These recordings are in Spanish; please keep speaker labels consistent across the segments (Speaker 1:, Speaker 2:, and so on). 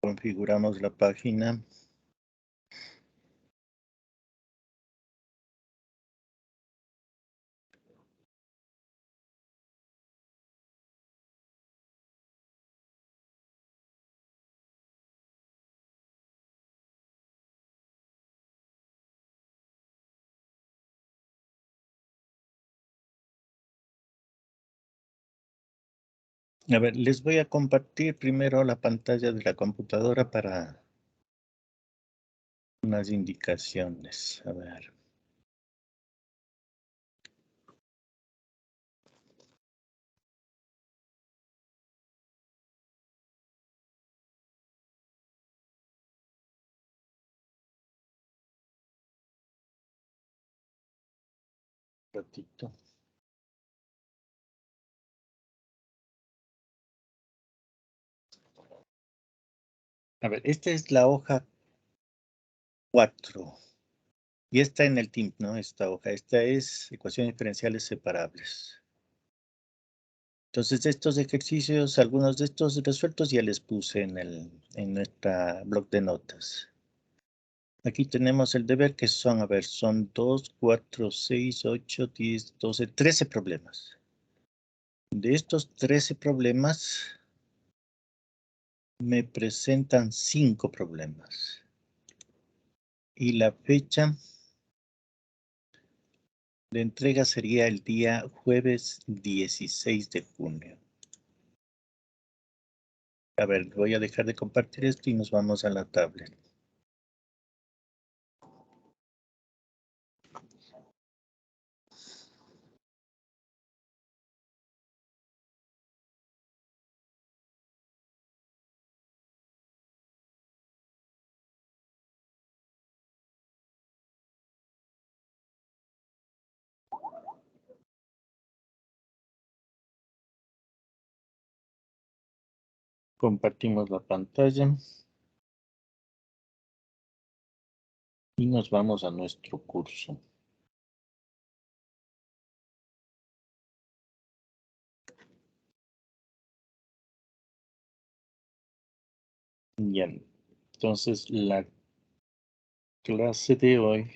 Speaker 1: Configuramos la página. A ver, les voy a compartir primero la pantalla de la computadora para unas indicaciones. A ver. Un ratito. A ver, esta es la hoja 4. Y está en el TIMP, ¿no? Esta hoja. Esta es ecuaciones diferenciales separables. Entonces, estos ejercicios, algunos de estos resueltos ya les puse en nuestra blog de notas. Aquí tenemos el deber que son, a ver, son 2, 4, 6, 8, 10, 12, 13 problemas. De estos 13 problemas, me presentan 5 problemas. Y la fecha de entrega sería el día jueves 16 de junio. A ver, voy a dejar de compartir esto y nos vamos a la tablet. Compartimos la pantalla. Y nos vamos a nuestro curso. Bien, entonces la clase de hoy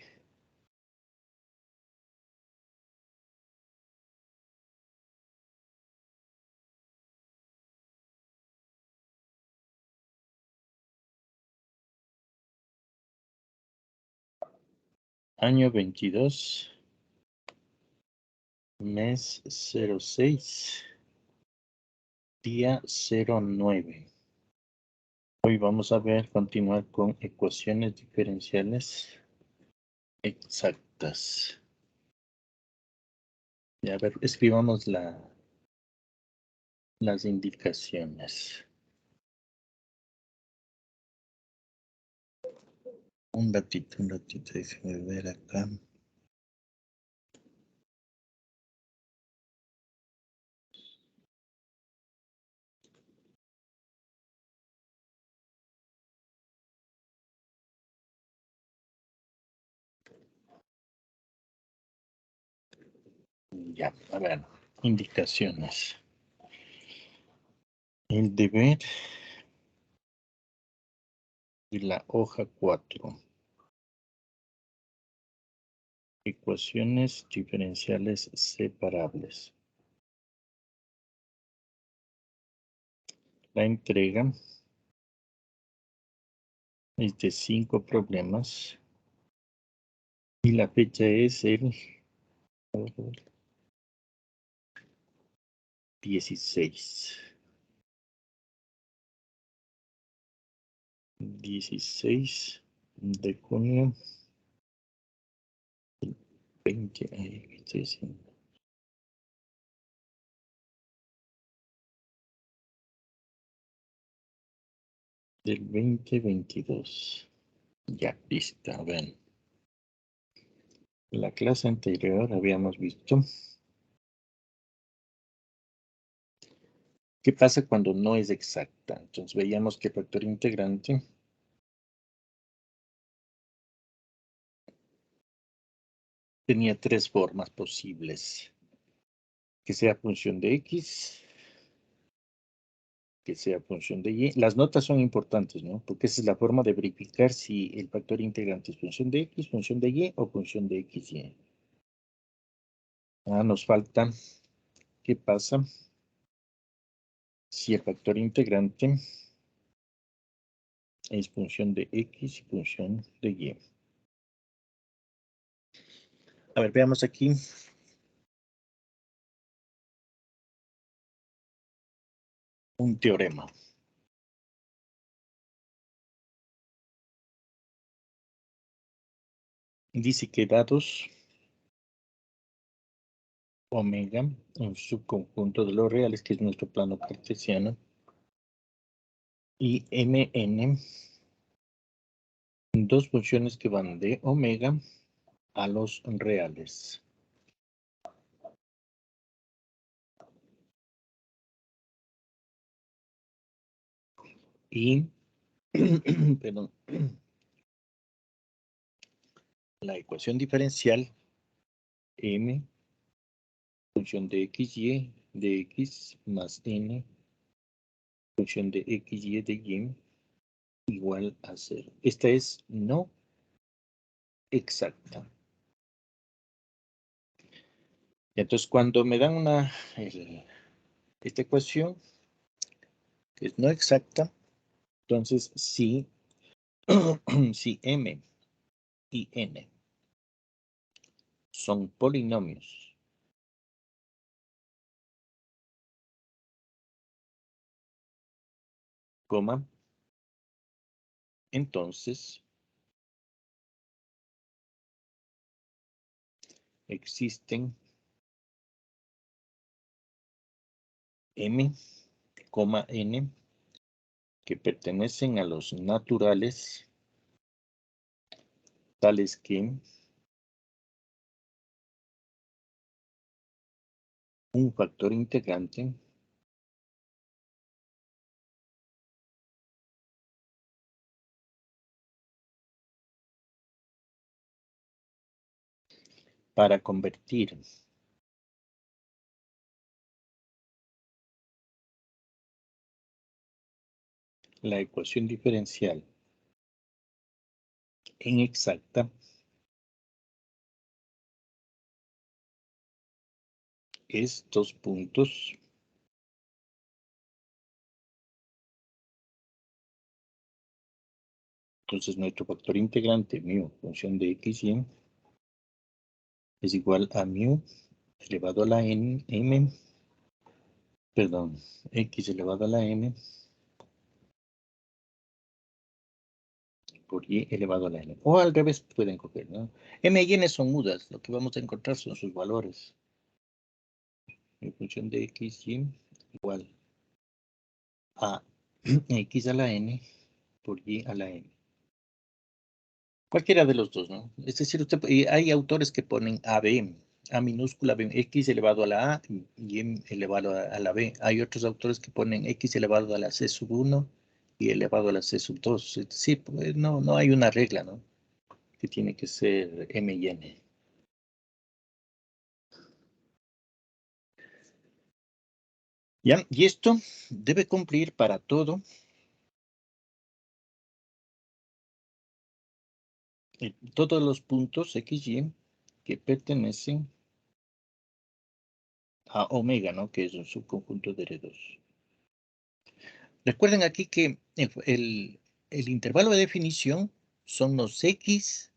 Speaker 1: año 22, mes 06, día 09. Hoy vamos a continuar con ecuaciones diferenciales exactas. Y a ver, escribamos las indicaciones. Un ratito, déjenme ver acá. Ya, a ver, indicaciones. El deber y la hoja 4. Ecuaciones diferenciales separables. La entrega es de 5 problemas y la fecha es el 16. 16 de junio 20. ¿Qué estoy haciendo? Del 2022. Ya, lista. Ven. La clase anterior habíamos visto qué pasa cuando no es exacta. Entonces veíamos que el factor integrante tenía 3 formas posibles. Que sea función de x, que sea función de y. Las notas son importantes, ¿no? Porque esa es la forma de verificar si el factor integrante es función de x, función de y o función de x, y. Nos falta, ¿qué pasa si el factor integrante es función de x y función de y? A ver, veamos aquí. Un teorema. Dice que dados omega, un subconjunto de los reales, que es nuestro plano cartesiano, y mn, dos funciones que van de omega a los reales. Y, perdón, la ecuación diferencial m, función de xy de x más n, función de xy de y, igual a 0. Esta es no exacta. Entonces, cuando me dan esta ecuación, que es no exacta, entonces si, si m y n son polinomios coma, entonces existen m, n que pertenecen a los naturales, tales que un factor integrante para convertir la ecuación diferencial en exacta es dos puntos entonces nuestro factor integrante mu función de x y es igual a mu elevado a la n, m, perdón, x elevado a la m por y elevado a la n. O al revés pueden coger, ¿no? M y n son mudas, lo que vamos a encontrar son sus valores. En función de x y igual a x a la n por y a la n. Cualquiera de los dos, ¿no? Es decir, hay autores que ponen AB, A minúscula, B, X elevado a la A y M elevado a la B. Hay otros autores que ponen X elevado a la C sub 1 y elevado a la C sub 2. Sí, pues no hay una regla, ¿no? Que tiene que ser M y N. ¿Ya? Y esto debe cumplir para todo todos los puntos X, Y que pertenecen a omega, ¿no? Que es un subconjunto de R2. Recuerden aquí que el intervalo de definición son los X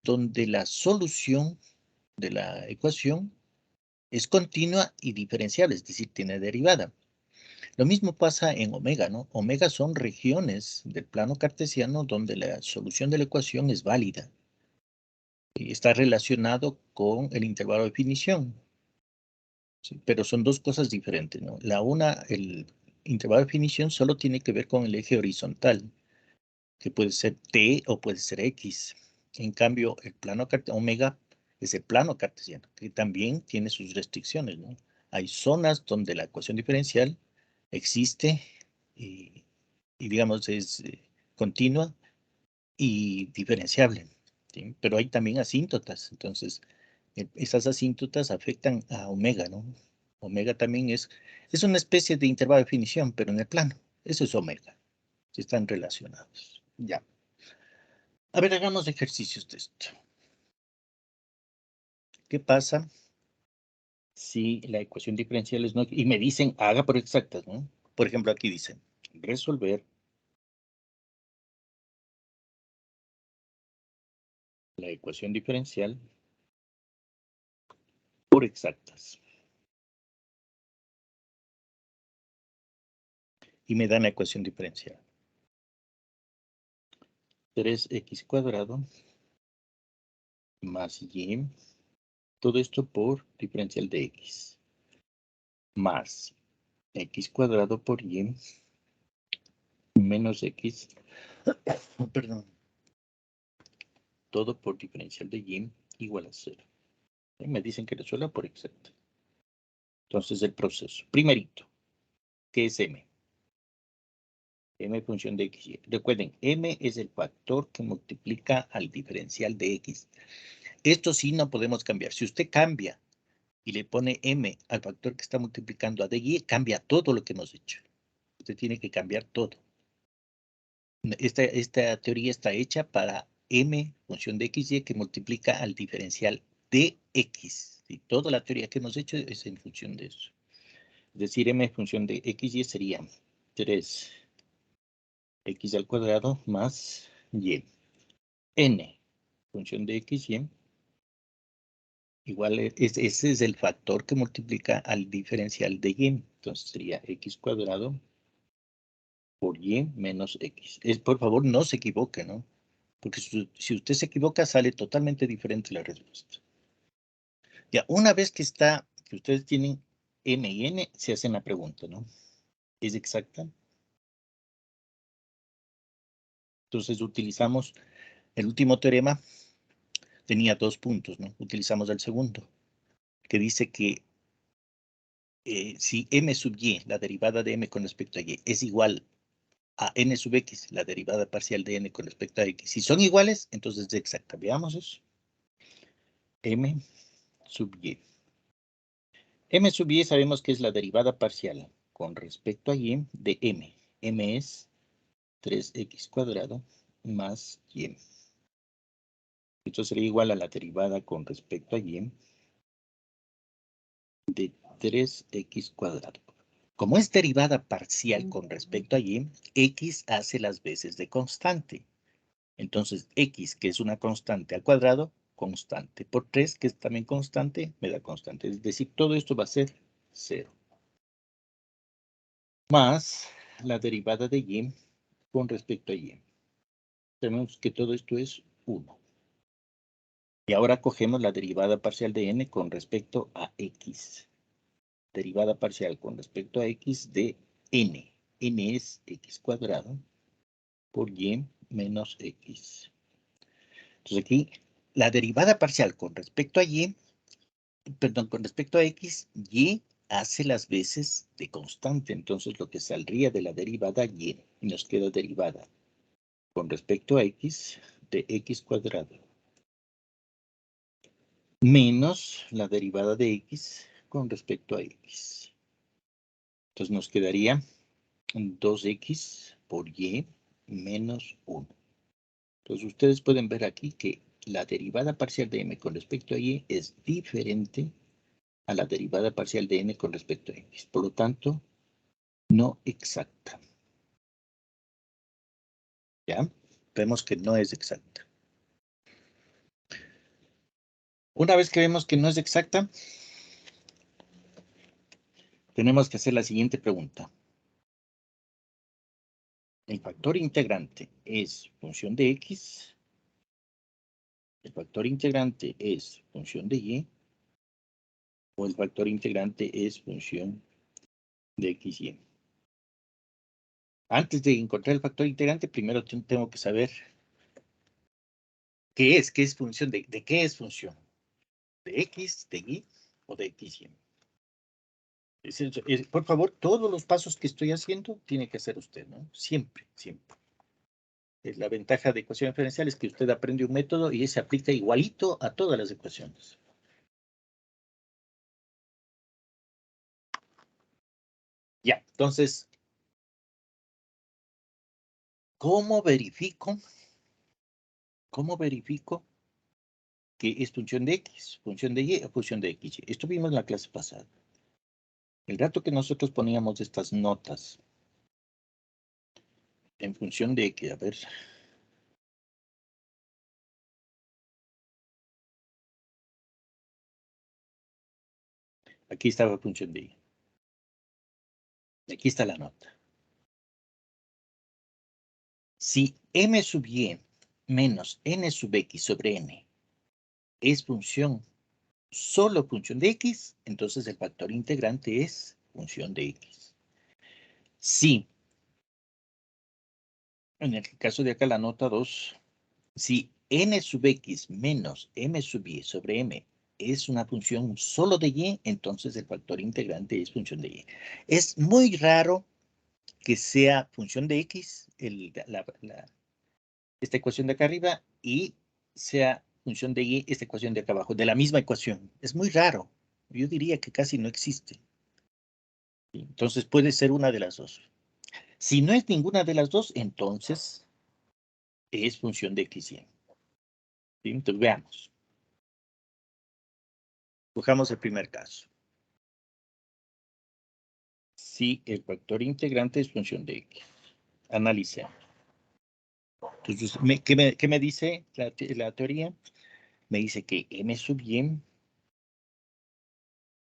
Speaker 1: donde la solución de la ecuación es continua y diferenciable, es decir, tiene derivada. Lo mismo pasa en omega, ¿no? Omega son regiones del plano cartesiano donde la solución de la ecuación es válida y está relacionado con el intervalo de definición. ¿Sí? Pero son dos cosas diferentes, ¿no? El intervalo de definición solo tiene que ver con el eje horizontal, que puede ser T o puede ser X. En cambio, el plano omega es el plano cartesiano, que también tiene sus restricciones, ¿no? Hay zonas donde la ecuación diferencial existe y digamos, es continua y diferenciable, ¿sí? Pero hay también asíntotas, entonces esas asíntotas afectan a omega, ¿no? Omega también es una especie de intervalo de definición, pero en el plano. Eso es omega. Si están relacionados. Ya. A ver, hagamos ejercicios de esto. ¿Qué pasa si la ecuación diferencial es no? Y me dicen, haga por exactas, ¿no? Por ejemplo, aquí dicen, resolver la ecuación diferencial por exactas. Y me dan la ecuación diferencial. 3x cuadrado más y, todo esto por diferencial de x, más x cuadrado por y menos x, perdón, todo por diferencial de y igual a 0. Y me dicen que resuelva por exacta. Entonces el proceso, primerito, ¿qué es m? M función de x y. Recuerden, m es el factor que multiplica al diferencial de x. Esto sí no podemos cambiar. Si usted cambia y le pone m al factor que está multiplicando a dy, cambia todo lo que hemos hecho. Usted tiene que cambiar todo. Esta teoría está hecha para m función de x y que multiplica al diferencial de x. Y toda la teoría que hemos hecho es en función de eso. Es decir, m función de x y sería 3x al cuadrado más y. N función de x y igual, ese es el factor que multiplica al diferencial de y. Entonces sería x cuadrado por y menos x. Por favor, no se equivoque, ¿no? Porque si usted se equivoca, sale totalmente diferente la respuesta. Ya, una vez que ustedes tienen m y n, se hacen la pregunta, ¿no? ¿Es exacta? Entonces utilizamos el último teorema, tenía 2 puntos, ¿no? Utilizamos el segundo, que dice que si m sub y, la derivada de m con respecto a y, es igual a n sub x, la derivada parcial de n con respecto a x. Si son iguales, entonces es exacta. Veamos eso. M sub y. M sub y sabemos que es la derivada parcial con respecto a y de m. M es 3x cuadrado más y. Esto sería igual a la derivada con respecto a y de 3x cuadrado. Como es derivada parcial con respecto a y, x hace las veces de constante. Entonces, x, que es una constante al cuadrado, constante por 3, que es también constante, me da constante. Es decir, todo esto va a ser 0. Más la derivada de y con respecto a y. Tenemos que todo esto es 1. Y ahora cogemos la derivada parcial de n con respecto a x. Derivada parcial con respecto a x de n. N es x cuadrado por y menos x. Entonces aquí, la derivada parcial con respecto a y, perdón, con respecto a x, y hace las veces de constante. Entonces lo que saldría de la derivada y nos queda derivada con respecto a x de x cuadrado menos la derivada de x con respecto a x. Entonces nos quedaría 2x por y menos 1. Entonces ustedes pueden ver aquí que la derivada parcial de m con respecto a y es diferente a la derivada parcial de n con respecto a x. Por lo tanto, no exacta. ¿Ya? Vemos que no es exacta. Una vez que vemos que no es exacta, tenemos que hacer la siguiente pregunta. ¿El factor integrante es función de x? ¿El factor integrante es función de y? ¿O el factor integrante es función de x y? Antes de encontrar el factor integrante, primero tengo que saber qué es función de qué es función. ¿De x, de y o de x y? Por favor, todos los pasos que estoy haciendo tiene que hacer usted, ¿no? Siempre, siempre. La ventaja de ecuación diferencial es que usted aprende un método y se aplica igualito a todas las ecuaciones. Entonces, ¿cómo verifico que es función de X, función de Y o función de X? Esto vimos en la clase pasada. El rato que nosotros poníamos estas notas en función de X, a ver. Aquí está la función de Y. Aquí está la nota. Si m sub y menos n sub x sobre n es solo función de x, entonces el factor integrante es función de x. Si, en el caso de acá la nota 2, si n sub x menos m sub y sobre m es una función solo de y, entonces el factor integrante es función de y. Es muy raro que sea función de x, esta ecuación de acá arriba, y sea función de y, esta ecuación de acá abajo, de la misma ecuación. Es muy raro. Yo diría que casi no existe. Entonces puede ser una de las dos. Si no es ninguna de las dos, entonces es función de x y. ¿Sí? Entonces veamos. Cojamos el primer caso. Si el factor integrante es función de x. Analicemos. Entonces, ¿qué me dice la teoría? Me dice que m sub y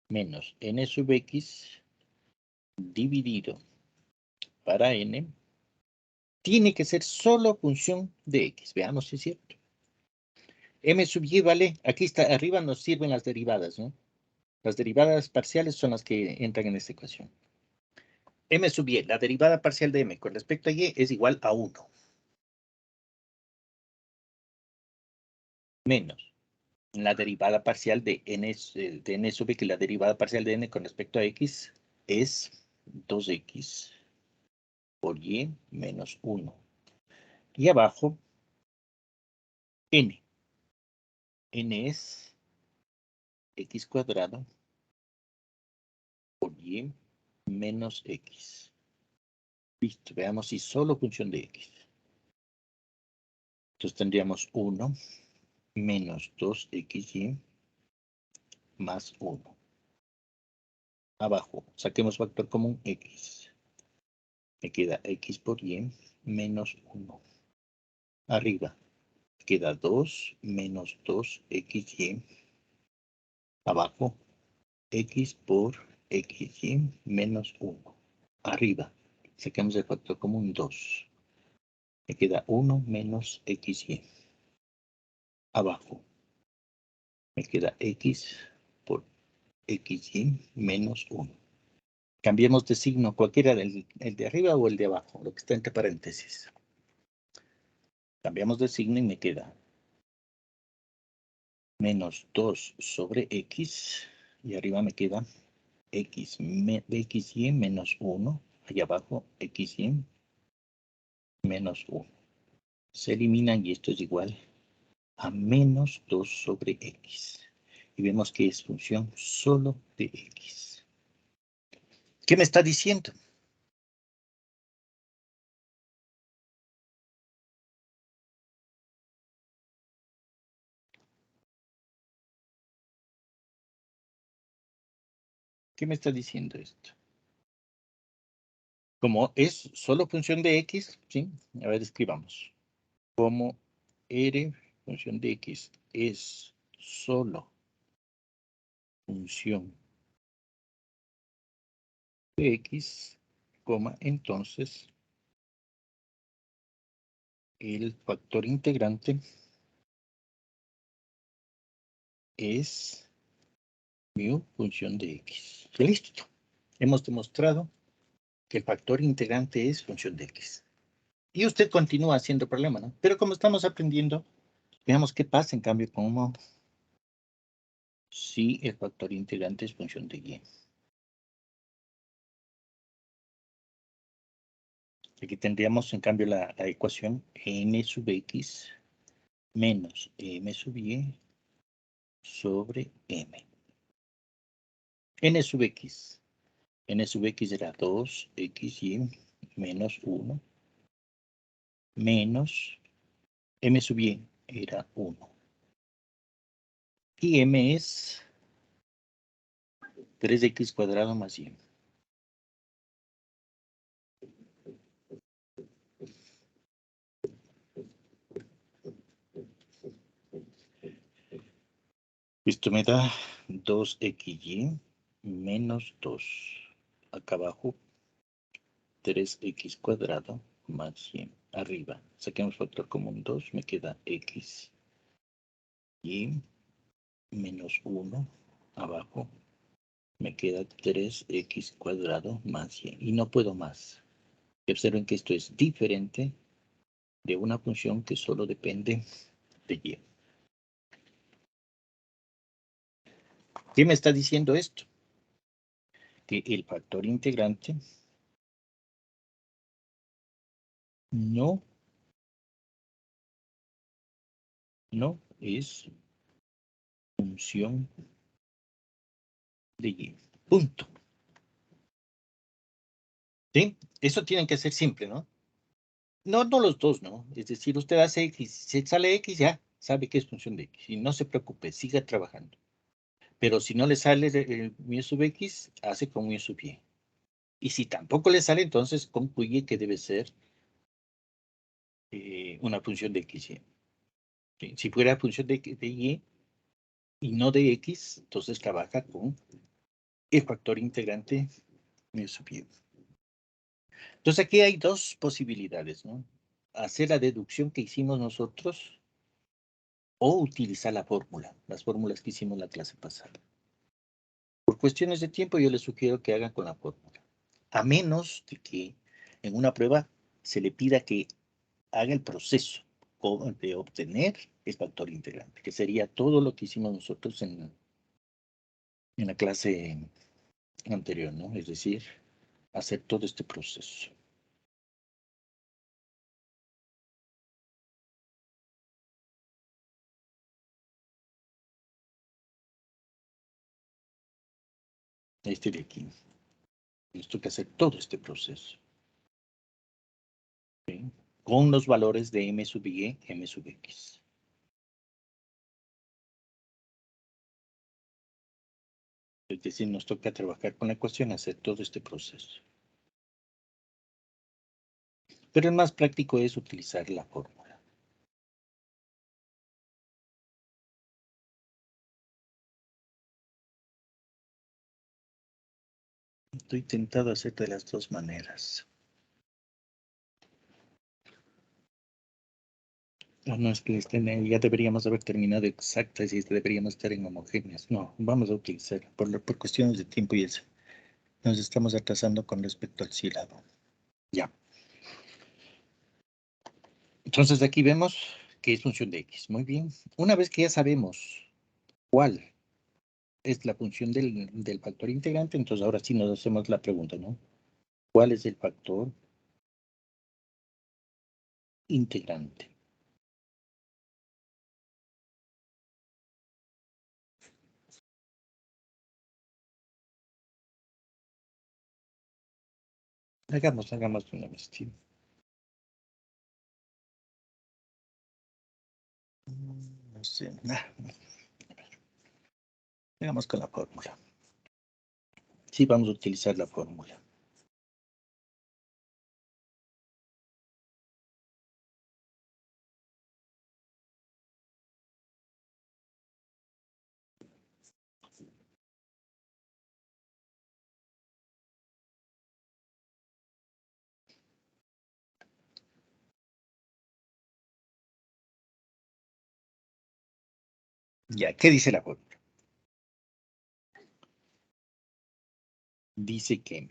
Speaker 1: menos n sub x dividido para n tiene que ser solo función de x. Veamos si es cierto. M sub y vale, aquí está, arriba nos sirven las derivadas, ¿no? Las derivadas parciales son las que entran en esta ecuación. M sub y, la derivada parcial de m con respecto a y es igual a 1. Menos la derivada parcial de n sub x, la derivada parcial de n con respecto a x es 2x por y menos 1. Y abajo, n. N es x cuadrado por y menos x. Listo, veamos si solo función de x. Entonces tendríamos 1 menos 2xy más 1. Abajo, saquemos factor común x. Me queda x por y menos 1. Arriba, queda 2 menos 2xy. Abajo, x por xy menos 1. Arriba, saquemos el factor común 2. Me queda 1 menos xy. Abajo, me queda x por xy menos 1. Cambiemos de signo, cualquiera, el de arriba o el de abajo, lo que está entre paréntesis. Cambiamos de signo y me queda menos 2 sobre x, y arriba me queda xy menos 1, allá abajo xy menos 1. Se eliminan y esto es igual a menos 2 sobre x. Y vemos que es función solo de x. ¿Qué me está diciendo? ¿Qué me está diciendo esto? Como es solo función de x, ¿sí? A ver, escribamos. Como r función de x es solo función de x, entonces el factor integrante es mu función de x. Listo. Hemos demostrado que el factor integrante es función de x. Y usted continúa haciendo el problema, ¿no? Pero como estamos aprendiendo, veamos qué pasa en cambio como si el factor integrante es función de y. Aquí tendríamos en cambio la ecuación n sub x menos m sub y sobre m. N sub x. n sub x era 2xy menos 1 menos m sub y era 1. Y m es 3x cuadrado más y. Esto me da 2xy menos 2. Acá abajo 3x cuadrado más 100. Arriba, saquemos factor común 2, me queda x y menos 1. Abajo me queda 3x cuadrado más 100. Y no puedo más. Observen que esto es diferente de una función que solo depende de y. ¿Qué me está diciendo esto? Que el factor integrante no es función de y. Punto. ¿Sí? Eso tiene que ser simple, ¿no? No los dos, ¿no? Es decir, usted hace X, si sale X, ya sabe que es función de X. Y no se preocupe, siga trabajando. Pero si no le sale el mu sub X, hace con mu sub Y. Y si tampoco le sale, entonces concluye que debe ser una función de X. ¿Sí? Si fuera función de Y y no de X, entonces trabaja con el factor integrante mu sub Y. Entonces aquí hay dos posibilidades, ¿no? Hacer la deducción que hicimos nosotros o utilizar la fórmula, las fórmulas que hicimos la clase pasada. Por cuestiones de tiempo yo les sugiero que hagan con la fórmula. A menos de que en una prueba se le pida que haga el proceso de obtener el factor integrante, que sería todo lo que hicimos nosotros en la clase anterior, ¿no? Es decir, hacer todo este proceso. Este de aquí. Nos toca hacer todo este proceso. ¿Sí? Con los valores de m sub y, m sub x. Es decir, nos toca trabajar con la ecuación, hacer todo este proceso. Pero el más práctico es utilizar la fórmula. Estoy tentado a hacer de las dos maneras. No es que ya deberíamos haber terminado exactas y deberíamos estar en homogéneas. No, vamos a utilizar por cuestiones de tiempo y eso. Nos estamos atrasando con respecto al sílabo. Ya. Entonces aquí vemos que es función de x. Muy bien. Una vez que ya sabemos cuál es la función del factor integrante, entonces ahora sí nos hacemos la pregunta, ¿no? ¿Cuál es el factor integrante? Hagamos una vez, ¿sí? No sé. Hagamos con la fórmula. Sí, vamos a utilizar la fórmula. Ya, ¿qué dice la fórmula? Dice que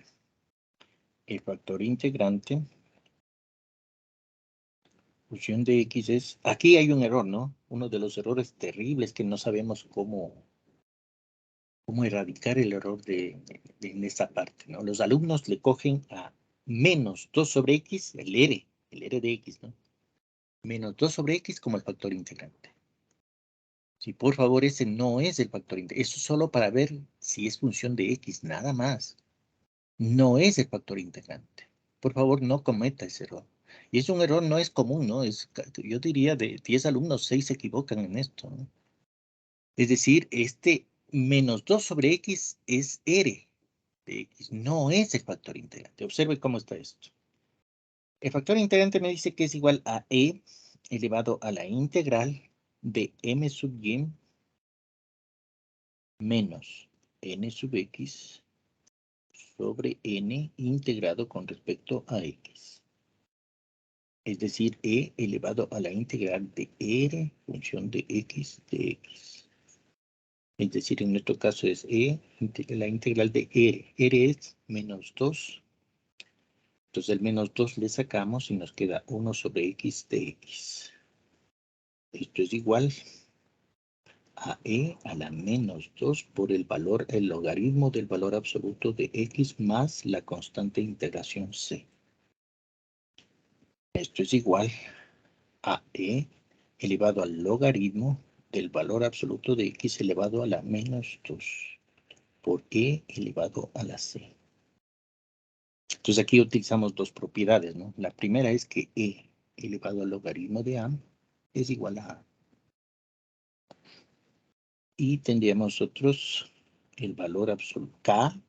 Speaker 1: el factor integrante, función de x es... Aquí hay un error, ¿no? Uno de los errores terribles que no sabemos cómo erradicar el error en esta parte, ¿no? Los alumnos le cogen a menos 2 sobre x, el r de x, ¿no? Menos 2 sobre x como el factor integrante. Sí, por favor, ese no es el factor integrante. Eso es solo para ver si es función de x, nada más. no es el factor integrante. Por favor, no cometa ese error. Y es un error, no es común, ¿no? Yo diría de 10 alumnos, 6 se equivocan en esto, ¿no? Es decir, este menos 2 sobre x es r de x, no es el factor integrante. Observe cómo está esto. El factor integrante me dice que es igual a e elevado a la integral de m sub y menos n sub x sobre n integrado con respecto a x. Es decir, e elevado a la integral de r función de x de x. Es decir, en nuestro caso es la integral de r. R es menos 2. Entonces el menos 2 le sacamos y nos queda 1 sobre x de x. Esto es igual a e a la menos 2 por el logaritmo del valor absoluto de x más la constante integración c. Esto es igual a e elevado al logaritmo del valor absoluto de x elevado a la menos 2 por e elevado a la c. Entonces aquí utilizamos dos propiedades, ¿no? La primera es que e elevado al logaritmo de a es igual a. Y tendríamos nosotros el valor absoluto k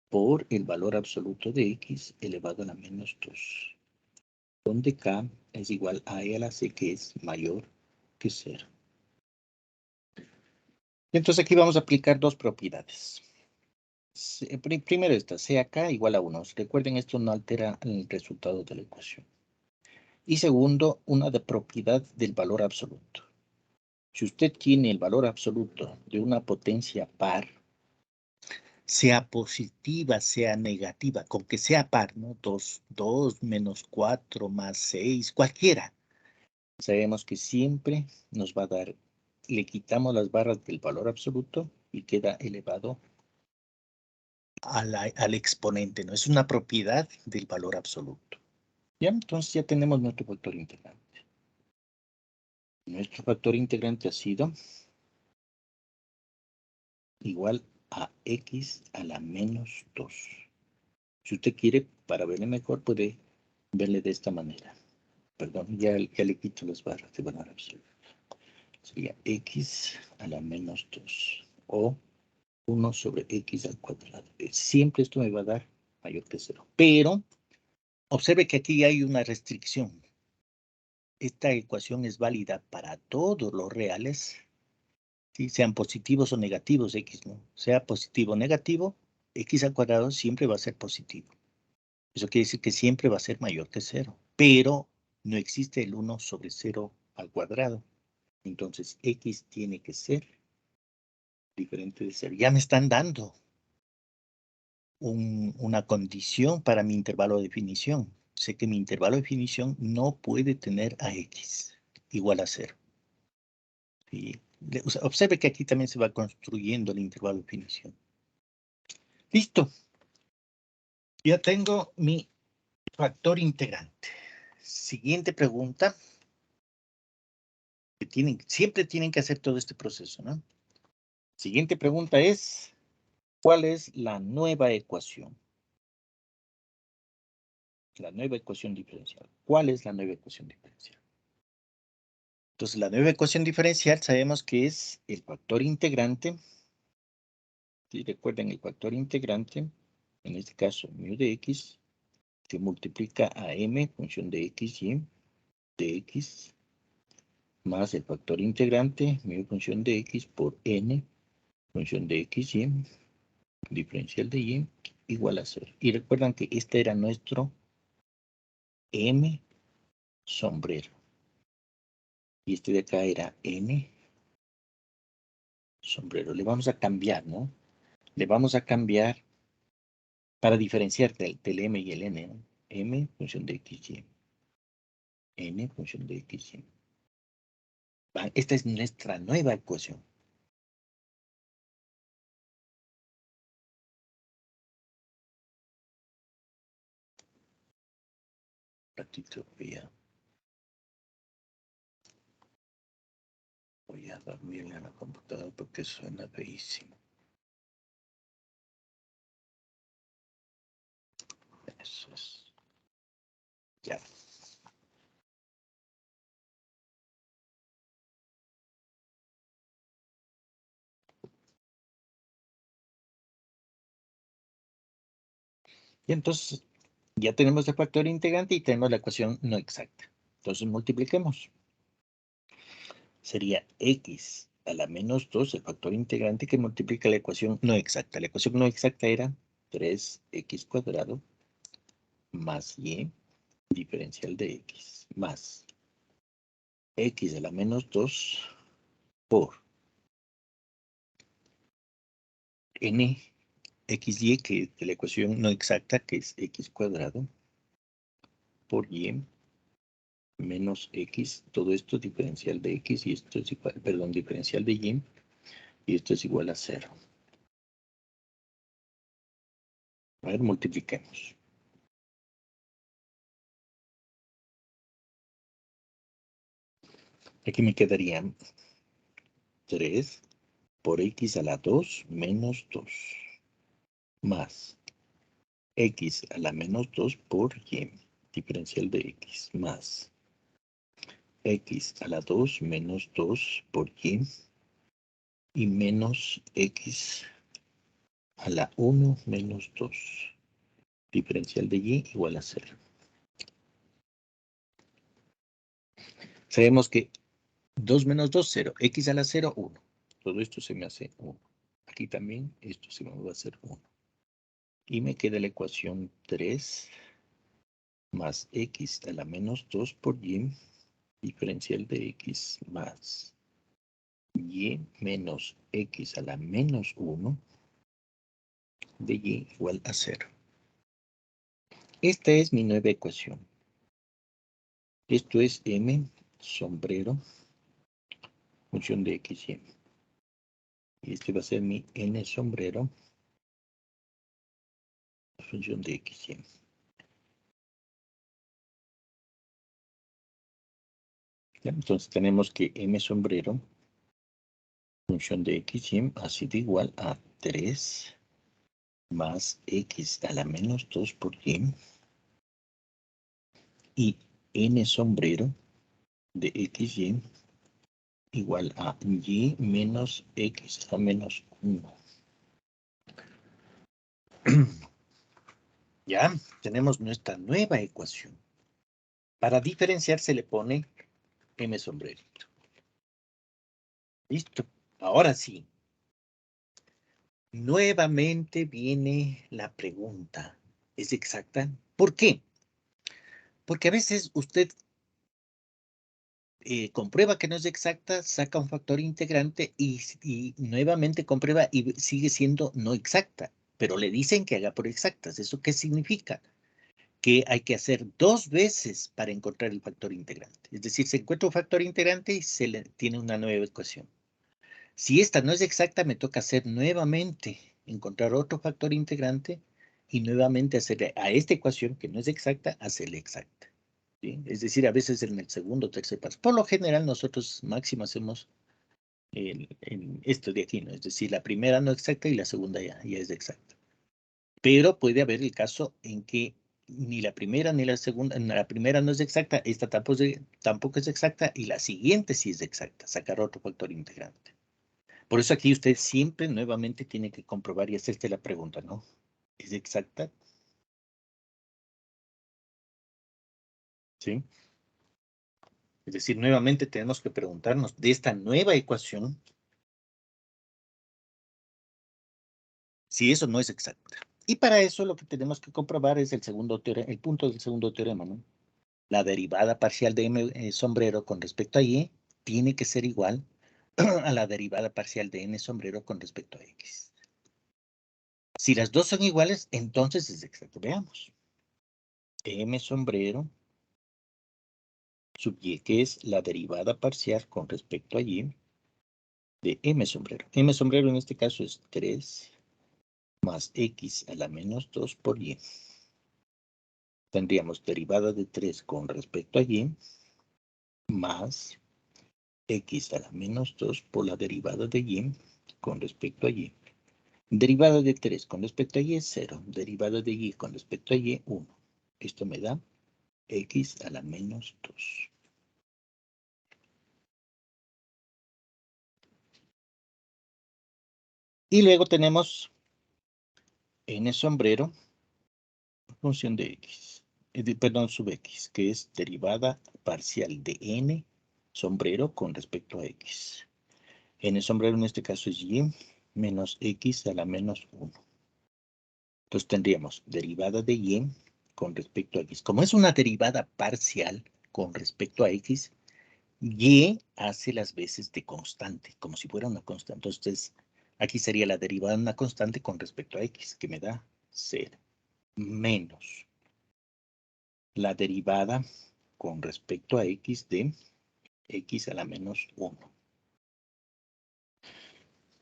Speaker 1: por el valor absoluto de x elevado a la menos 2, donde k es igual a e a la c, que es mayor que 0. Entonces aquí vamos a aplicar dos propiedades. Primero esta, sea k igual a 1. Recuerden, esto no altera el resultado de la ecuación. Y segundo, una de propiedad del valor absoluto. Si usted tiene el valor absoluto de una potencia par, sea positiva, sea negativa, con que sea par, ¿no? 2 menos 4 más 6, cualquiera. Sabemos que siempre nos va a dar, le quitamos las barras del valor absoluto y queda elevado al exponente, ¿no? Es una propiedad del valor absoluto. ¿Ya? Entonces ya tenemos nuestro factor integrante. Nuestro factor integrante ha sido igual a x a la menos 2. Si usted quiere, para verle mejor, puede verle de esta manera. Perdón, ya le quito las barras de valor absoluto. Sería x a la menos 2 o 1 sobre x al cuadrado. Siempre esto me va a dar mayor que 0. Pero observe que aquí hay una restricción. Esta ecuación es válida para todos los reales, ¿sí? Sean positivos o negativos x, ¿no? Sea positivo o negativo, x al cuadrado siempre va a ser positivo. Eso quiere decir que siempre va a ser mayor que 0. Pero no existe el 1 sobre 0 al cuadrado. Entonces x tiene que ser diferente de 0. Ya me están dando una condición para mi intervalo de definición. Sé que mi intervalo de definición no puede tener a x igual a 0. ¿Sí? Observe que aquí también se va construyendo el intervalo de definición. Listo. Ya tengo mi factor integrante. Siguiente pregunta. Siempre tienen que hacer todo este proceso, ¿no? Siguiente pregunta es, ¿cuál es la nueva ecuación? La nueva ecuación diferencial. ¿Cuál es la nueva ecuación diferencial? Entonces, la nueva ecuación diferencial sabemos que es el factor integrante. ¿Sí? Recuerden, el factor integrante, en este caso, mu de x, que multiplica a m, función de x, y de x, más el factor integrante, mu función de x por n, función de x, y, diferencial de y, igual a 0. Y recuerdan que este era nuestro m sombrero. Y este de acá era n sombrero. Le vamos a cambiar, ¿no? Le vamos a cambiar para diferenciar del m y el n, ¿no? M función de x, y. N función de x, y. Esta es nuestra nueva ecuación. Un ratito voy a dormirle a la computadora porque suena feísimo. Eso es. Ya. Y entonces ya tenemos el factor integrante y tenemos la ecuación no exacta. Entonces multipliquemos. Sería x a la menos 2, el factor integrante que multiplica la ecuación no exacta. La ecuación no exacta era 3x cuadrado más y diferencial de x más x a la menos 2 por n xy, que es de la ecuación no exacta, que es x cuadrado, por y menos x, todo esto diferencial de x, y esto es igual, perdón, diferencial de y esto es igual a 0. A ver, multipliquemos. Aquí me quedarían 3 por x a la 2 menos 2, más x a la menos 2 por y, diferencial de x, más x a la 2 menos 2 por y menos x a la 1 menos 2, diferencial de y igual a 0. Sabemos que 2 menos 2, 0. X a la 0, 1. Todo esto se me hace 1. Aquí también esto se me va a hacer 1. Y me queda la ecuación 3 más x a la menos 2 por y, diferencial de x, más y menos x a la menos 1 de y igual a 0. Esta es mi nueva ecuación. Esto es m sombrero, función de x y m. Y este va a ser mi n sombrero, función de x y m. ¿Ya? Entonces tenemos que m sombrero, función de x y m, ha sido igual a 3 más x a la menos 2 por y n sombrero de x y igual a y menos x a menos 1. Ya tenemos nuestra nueva ecuación. Para diferenciar se le pone m sombrerito. Listo. Ahora sí. Nuevamente viene la pregunta. ¿Es exacta? ¿Por qué? Porque a veces usted comprueba que no es exacta, saca un factor integrante y nuevamente comprueba y sigue siendo no exacta. Pero le dicen que haga por exactas. ¿Eso qué significa? Que hay que hacer 2 veces para encontrar el factor integrante. Es decir, se encuentra un factor integrante y se le tiene una nueva ecuación. Si esta no es exacta, me toca hacer nuevamente, encontrar otro factor integrante y nuevamente hacer a esta ecuación que no es exacta, hacerla exacta. ¿Sí? Es decir, a veces en el segundo o tercer paso. Por lo general, nosotros máximo hacemos esto de aquí, ¿no? Es decir, la primera no exacta y la segunda ya es exacta. Pero puede haber el caso en que ni la primera ni la segunda, la primera no es exacta, esta tampoco es exacta y la siguiente sí es exacta, sacar otro factor integrante. Por eso aquí usted siempre nuevamente tiene que comprobar y hacerse la pregunta, ¿no? ¿Es exacta? ¿Sí? Es decir, nuevamente tenemos que preguntarnos de esta nueva ecuación si eso no es exacta. Y para eso lo que tenemos que comprobar es el punto del segundo teorema, ¿no? La derivada parcial de m sombrero con respecto a y tiene que ser igual a la derivada parcial de n sombrero con respecto a x. Si las dos son iguales, entonces es exacto. Veamos. M sombrero sub y, que es la derivada parcial con respecto a y de m sombrero. M sombrero en este caso es 3 más x a la menos 2 por y. Tendríamos derivada de 3 con respecto a y más x a la menos 2 por la derivada de y con respecto a y. Derivada de 3 con respecto a y es 0. Derivada de y con respecto a y, 1. Esto me da x a la menos 2. Y luego tenemos n sombrero, función de x, perdón, sub x, que es derivada parcial de n sombrero con respecto a x. N sombrero en este caso es y menos x a la menos 1. Entonces tendríamos derivada de y con respecto a x. Como es una derivada parcial con respecto a x, y hace las veces de constante, como si fuera una constante. Entonces, aquí sería la derivada de una constante con respecto a x, que me da 0, menos la derivada con respecto a x de x a la menos 1.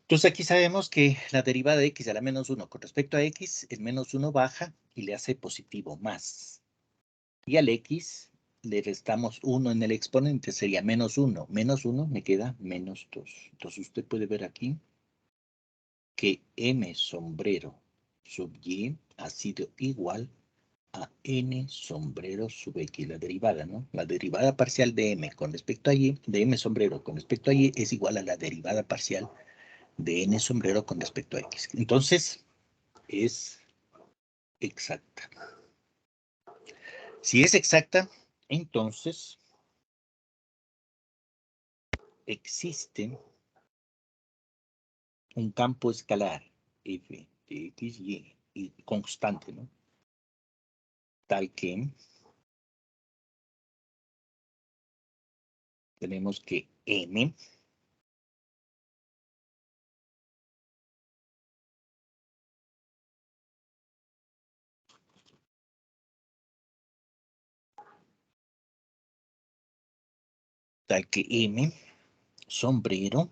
Speaker 1: Entonces, aquí sabemos que la derivada de x a la menos 1 con respecto a x, el menos 1 baja y le hace positivo más. Y al x le restamos 1 en el exponente, sería menos 1. Menos 1 me queda menos 2. Entonces, usted puede ver aquí que m sombrero sub y ha sido igual a n sombrero sub x, la derivada, ¿no? La derivada parcial de m con respecto a y, de m sombrero con respecto a y, es igual a la derivada parcial de n sombrero con respecto a x. Entonces, es exacta. Si es exacta, entonces existe un campo escalar f de x, y constante, ¿no? Tal que tenemos que m tal que m sombrero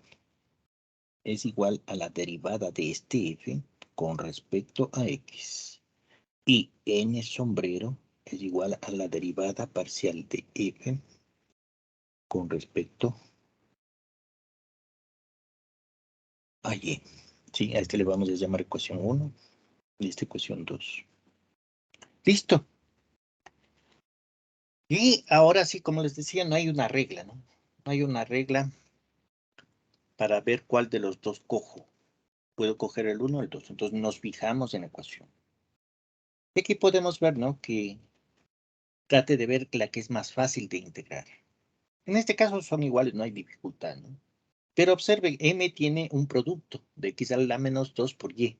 Speaker 1: es igual a la derivada de este f con respecto a x. Y n sombrero es igual a la derivada parcial de f con respecto a y. ¿Sí? A este le vamos a llamar ecuación 1 y esta ecuación 2. Listo. Y ahora sí, como les decía, no hay una regla, ¿no? No hay una regla para ver cuál de los dos cojo. Puedo coger el 1 o el 2. Entonces nos fijamos en la ecuación. Y aquí podemos ver, ¿no? Que trate de ver la que es más fácil de integrar. En este caso son iguales, no hay dificultad, ¿no? Pero observe, m tiene un producto de x a la menos 2 por y.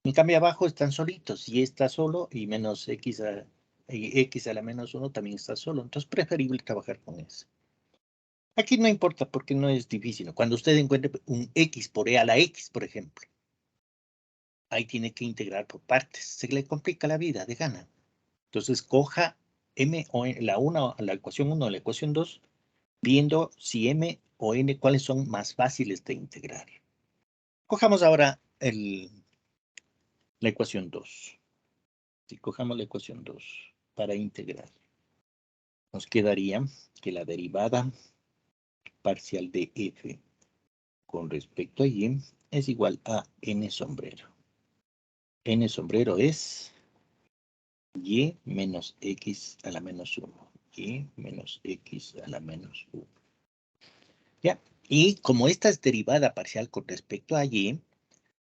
Speaker 1: En cambio abajo están solitos, y está solo y menos x a la menos 1 también está solo. Entonces es preferible trabajar con eso. Aquí no importa porque no es difícil. Cuando usted encuentre un x por e a la x, por ejemplo, ahí tiene que integrar por partes. Se le complica la vida de gana. Entonces coja m o la ecuación 1 o la ecuación 2, viendo si m o n cuáles son más fáciles de integrar. Cojamos ahora la ecuación 2. Si cojamos la ecuación 2 para integrar, nos quedaría que la derivada parcial de f con respecto a y es igual a n sombrero. N sombrero es y menos x a la menos 1. Y menos x a la menos 1. ¿Ya? Y como esta es derivada parcial con respecto a y,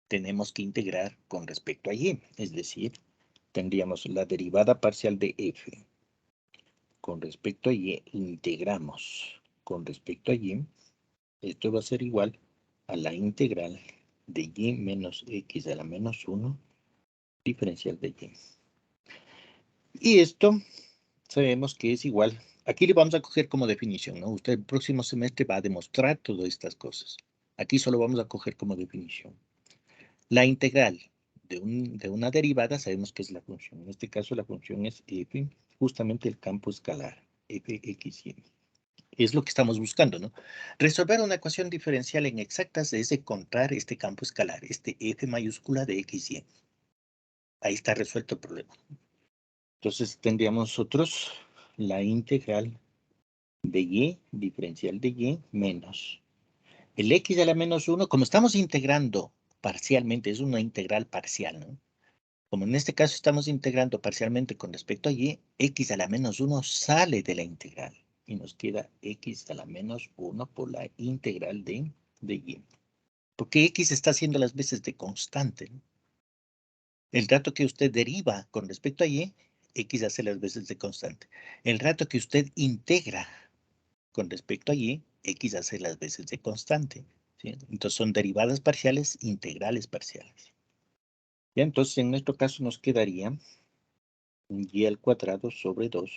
Speaker 1: tenemos que integrar con respecto a y. Es decir, tendríamos la derivada parcial de f con respecto a y, integramos con respecto a y. Esto va a ser igual a la integral de y menos x a la menos 1 diferencial de y. Y esto sabemos que es igual. Aquí le vamos a coger como definición, ¿no? Usted el próximo semestre va a demostrar todas estas cosas. Aquí solo vamos a coger como definición. La integral de una derivada sabemos que es la función. En este caso la función es f, justamente el campo escalar, fx y. Es lo que estamos buscando, ¿no? Resolver una ecuación diferencial en exactas es encontrar este campo escalar, este f mayúscula de x y. Ahí está resuelto el problema. Entonces tendríamos nosotros la integral de y, diferencial de y, menos el x a la menos 1. Como estamos integrando parcialmente, es una integral parcial, ¿no? Como en este caso estamos integrando parcialmente con respecto a y, x a la menos 1 sale de la integral. Y nos queda x a la menos 1 por la integral de y. Porque x está haciendo las veces de constante, ¿no? El rato que usted deriva con respecto a y, x hace las veces de constante. El rato que usted integra con respecto a y, x hace las veces de constante, ¿sí? Entonces son derivadas parciales, integrales parciales. Ya, entonces en nuestro caso nos quedaría y al cuadrado sobre 2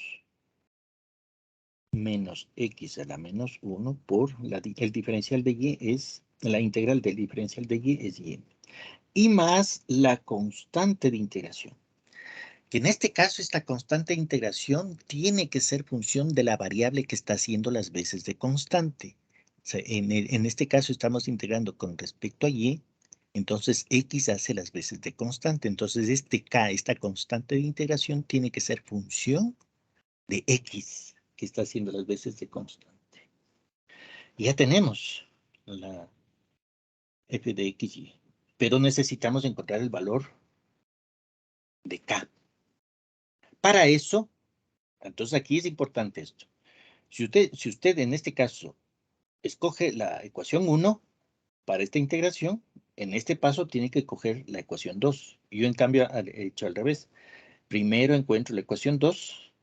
Speaker 1: menos x a la menos 1 por el diferencial de y es, la integral del diferencial de y es y. Y más la constante de integración. Que en este caso esta constante de integración tiene que ser función de la variable que está haciendo las veces de constante. O sea, en este caso estamos integrando con respecto a y, entonces x hace las veces de constante. Entonces este k, esta constante de integración, tiene que ser función de x, que está haciendo las veces de constante. Y ya tenemos la f de x y, pero necesitamos encontrar el valor de k. Para eso, entonces aquí es importante esto. Si usted en este caso escoge la ecuación 1 para esta integración, en este paso tiene que coger la ecuación 2. Yo en cambio he hecho al revés. Primero encuentro la ecuación 2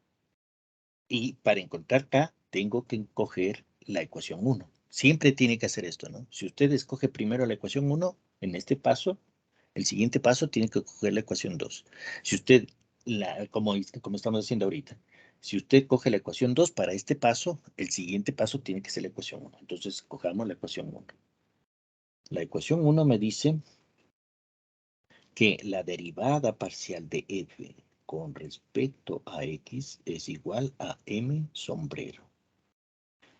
Speaker 1: y para encontrar k tengo que coger la ecuación 1. Siempre tiene que hacer esto, ¿no? Si usted escoge primero la ecuación 1, en este paso, el siguiente paso tiene que coger la ecuación 2. Si usted, como estamos haciendo ahorita, si usted coge la ecuación 2 para este paso, el siguiente paso tiene que ser la ecuación 1. Entonces, cojamos la ecuación 1. La ecuación 1 me dice que la derivada parcial de f con respecto a x es igual a m sombrero.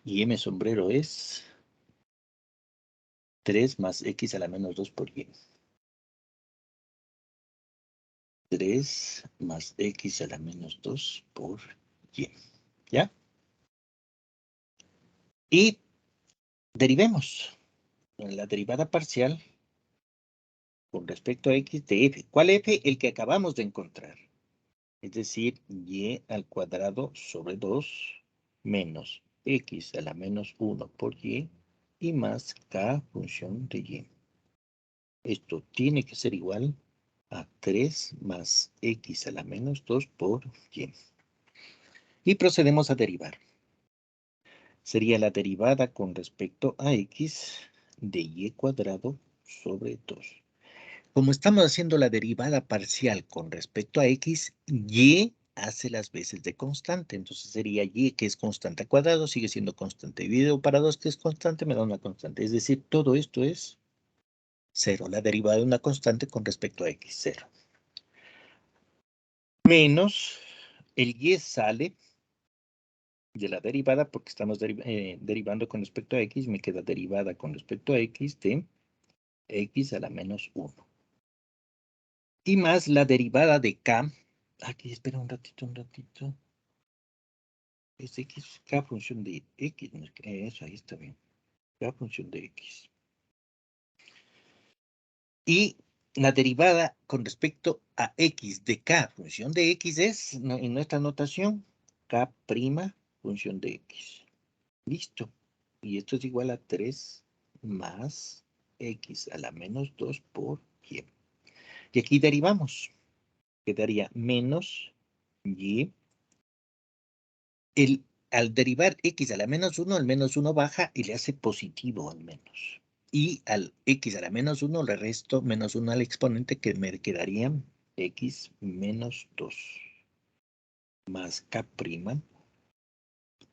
Speaker 1: Y m sombrero es 3 más x a la menos 2 por y. 3 más x a la menos 2 por y. ¿Ya? Y derivemos la derivada parcial con respecto a x de f. ¿Cuál f? El que acabamos de encontrar. Es decir, y al cuadrado sobre 2 menos x a la menos 1 por y más k función de y. Esto tiene que ser igual a 3 más x a la menos 2 por y. Y procedemos a derivar. Sería la derivada con respecto a x de y cuadrado sobre 2. Como estamos haciendo la derivada parcial con respecto a x, y hace las veces de constante. Entonces sería y, que es constante al cuadrado, sigue siendo constante. Dividido para 2, que es constante, me da una constante. Es decir, todo esto es 0. La derivada de una constante con respecto a x, 0. Menos el y sale de la derivada porque estamos derivando con respecto a x. Me queda derivada con respecto a x de x a la menos 1. Y más la derivada de k. Aquí, espera un ratito. Es x, k función de x. Eso, ahí está bien. K función de x. Y la derivada con respecto a x de k función de x es, en nuestra notación, k' función de x. Listo. Y esto es igual a 3 más x a la menos 2 por y. Y aquí derivamos. Quedaría menos y. Al derivar x a la menos 1, el menos 1 baja y le hace positivo al menos. Y al x a la menos 1 le resto menos 1 al exponente, que me quedaría x menos 2 más k',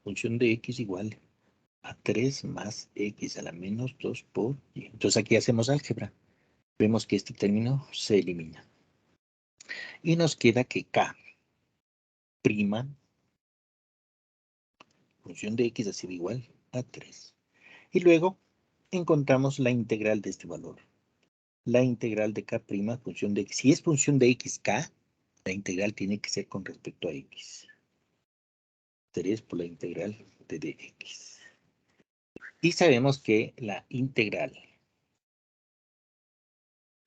Speaker 1: función de x igual a 3 más x a la menos 2 por y. Entonces aquí hacemos álgebra. Vemos que este término se elimina. Y nos queda que k', función de x ha sido igual a 3. Y luego encontramos la integral de este valor. La integral de k' función de x. Si es función de x, k, la integral tiene que ser con respecto a x. 3 por la integral de dx. Y sabemos que la integral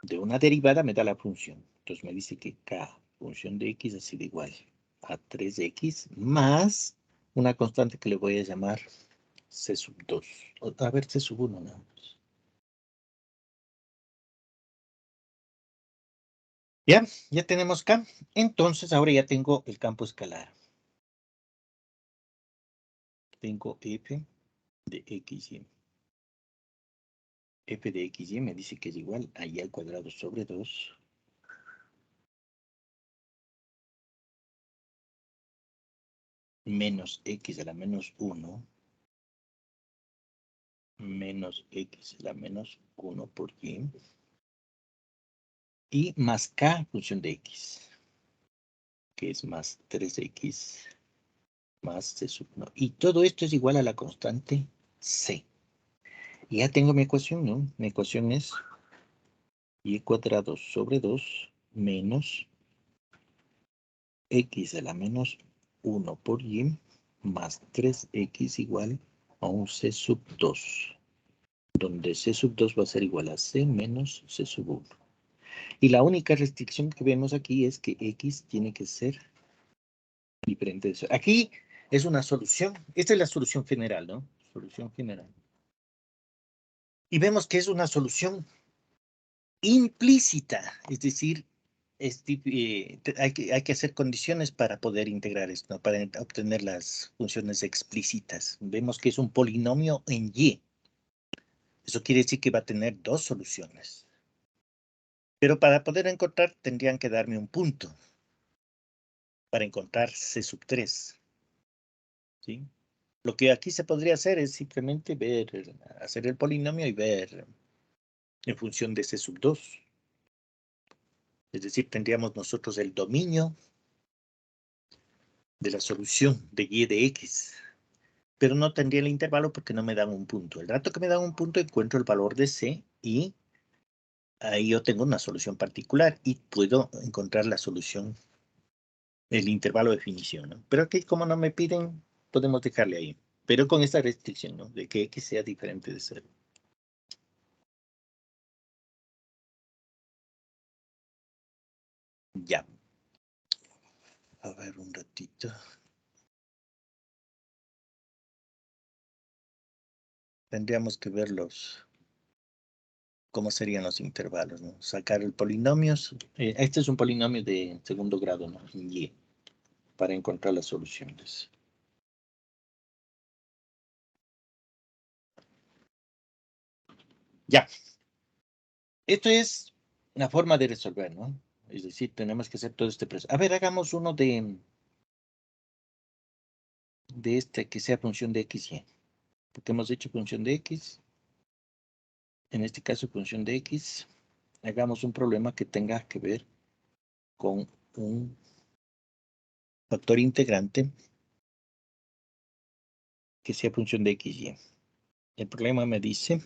Speaker 1: de una derivada me da la función. Entonces me dice que k, función de x, ha sido igual a 3x más una constante que le voy a llamar c sub 2. A ver, c sub 1, ¿no? Ya tenemos k. Entonces ahora ya tengo el campo escalar. Tengo f de xy. F de xy me dice que es igual a y al cuadrado sobre 2 menos x a la menos 1 menos x a la menos 1 por y y más k función de x, que es más 3x más c sub 1. Y todo esto es igual a la constante c. Y ya tengo mi ecuación, ¿no? Mi ecuación es y cuadrado sobre 2 menos x a la menos 1 por y más 3x igual a un c sub 2, donde c sub 2 va a ser igual a c menos c sub 1. Y la única restricción que vemos aquí es que x tiene que ser diferente de eso. Aquí es una solución. Esta es la solución general, ¿no? Solución general. Y vemos que es una solución implícita, es decir, hay que hacer condiciones para poder integrar esto, ¿no? Para obtener las funciones explícitas. Vemos que es un polinomio en y. Eso quiere decir que va a tener dos soluciones. Pero para poder encontrar, tendrían que darme un punto para encontrar C sub 3. ¿Sí? Lo que aquí se podría hacer es simplemente hacer el polinomio y ver en función de C sub 2. Es decir, tendríamos nosotros el dominio de la solución de y de x. Pero no tendría el intervalo porque no me dan un punto. El rato que me dan un punto encuentro el valor de C y ahí yo tengo una solución particular y puedo encontrar la solución, el intervalo de definición, ¿no? Pero aquí como no me piden, podemos dejarle ahí. Pero con esta restricción, ¿no? De que x sea diferente de 0. Ya. A ver un ratito. Tendríamos que verlos. ¿Cómo serían los intervalos, ¿no? Sacar el polinomio. Este es un polinomio de segundo grado, ¿no? Y para encontrar las soluciones. Ya. Esto es una forma de resolver, ¿no? Es decir, tenemos que hacer todo este proceso. A ver, hagamos uno de este que sea función de x, y. Porque hemos hecho función de x. En este caso, función de x. Hagamos un problema que tenga que ver con un factor integrante que sea función de x, y. El problema me dice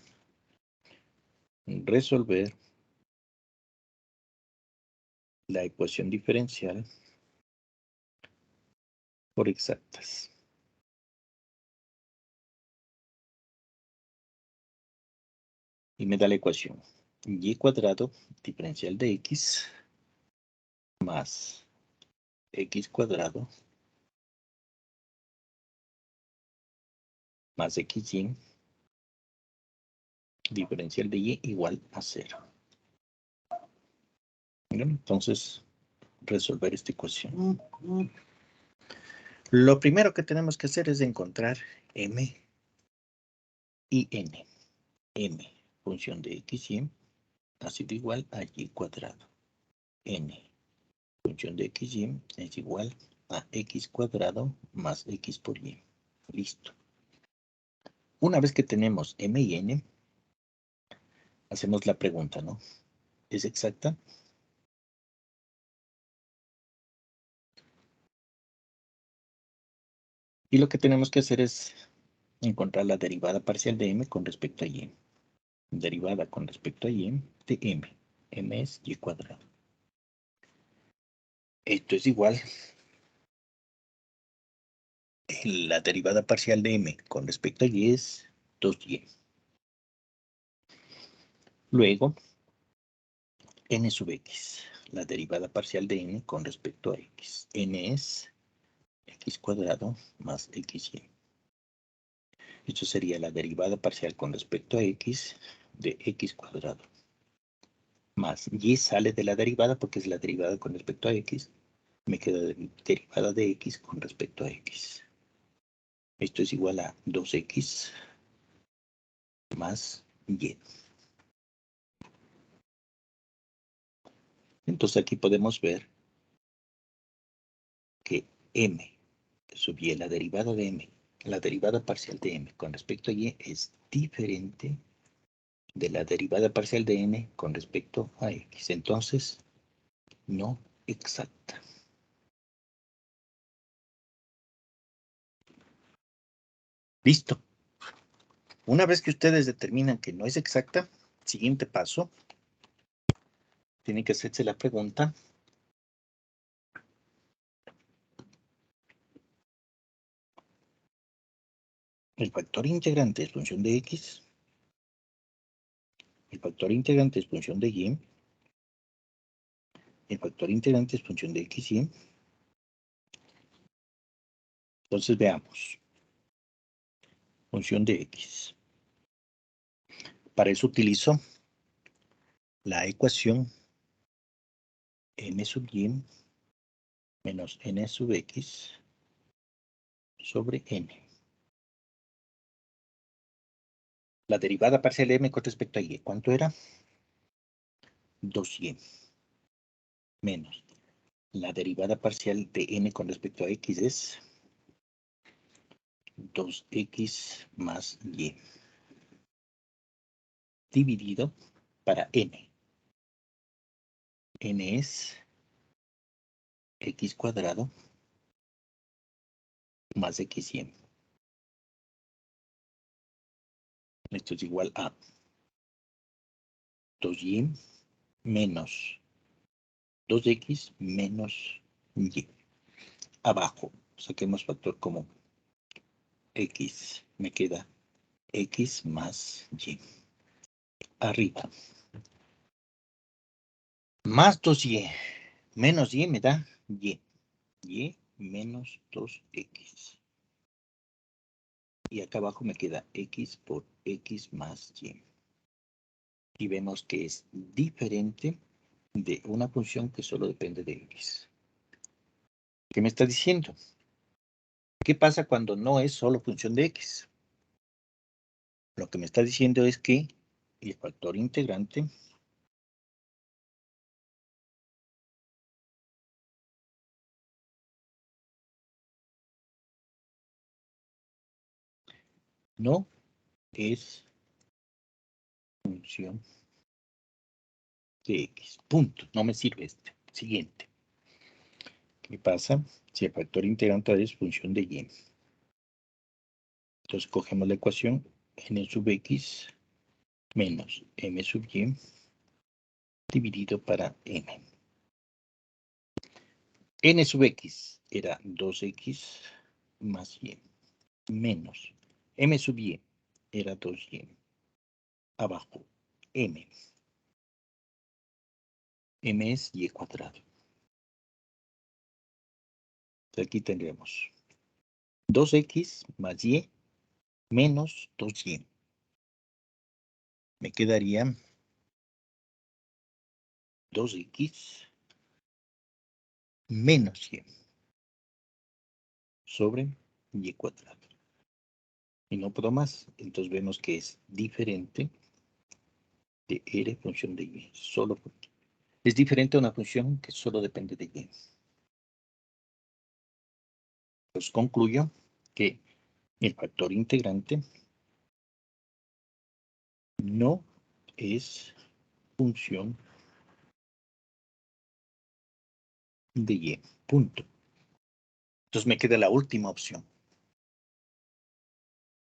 Speaker 1: resolver la ecuación diferencial por exactas. Y me da la ecuación y cuadrado diferencial de x más x cuadrado más xy diferencial de y igual a 0. Bien, entonces, resolver esta ecuación. Lo primero que tenemos que hacer es encontrar m y n. M, función de xy, ha sido igual a y cuadrado. N, función de xy, es igual a x cuadrado más x por y. Listo. Una vez que tenemos m y n, hacemos la pregunta, ¿no? ¿Es exacta? Y lo que tenemos que hacer es encontrar la derivada parcial de m con respecto a y. Derivada con respecto a y de m. M es y cuadrado. Esto es igual. La derivada parcial de m con respecto a y es 2y. Luego, n sub x, la derivada parcial de n con respecto a x. N es x cuadrado más xy. Esto sería la derivada parcial con respecto a x de x cuadrado. Más y sale de la derivada porque es la derivada con respecto a x. Me queda derivada de x con respecto a x. Esto es igual a 2x más y. Entonces aquí podemos ver que m sub y, la derivada de m, la derivada parcial de m con respecto a y es diferente de la derivada parcial de n con respecto a x. Entonces, no exacta. Listo. Una vez que ustedes determinan que no es exacta, siguiente paso, tienen que hacerse la pregunta: ¿el factor integrante es función de x? ¿El factor integrante es función de y? ¿El factor integrante es función de x y? Entonces veamos. Función de x. Para eso utilizo la ecuación m sub y menos n sub x sobre n. La derivada parcial de m con respecto a y, ¿cuánto era? 2y menos la derivada parcial de n con respecto a x es 2x más y dividido para n. N es x cuadrado más xy. Esto es igual a 2y menos 2x menos y. Abajo saquemos factor común. X me queda x más y. Arriba. Más 2y menos y me da y. Y menos 2x. Y acá abajo me queda x por x más y. Y vemos que es diferente de una función que solo depende de x. ¿Qué me está diciendo? ¿Qué pasa cuando no es solo función de x? Lo que me está diciendo es que el factor integrante no es función de x. Punto. No me sirve este. Siguiente. ¿Qué pasa si el factor integrante es función de y? Entonces cogemos la ecuación n sub x menos m sub y dividido para n. N sub x era 2x más y menos m sub y era 2y. Abajo, m. M es y cuadrado. Aquí tendremos 2x más y menos 2y. Me quedaría 2x menos y sobre y cuadrado. Y no puedo más. Entonces vemos que es diferente de r función de y. Solo es diferente a una función que solo depende de y. Pues concluyo que el factor integrante no es función de y. Punto. Entonces me queda la última opción.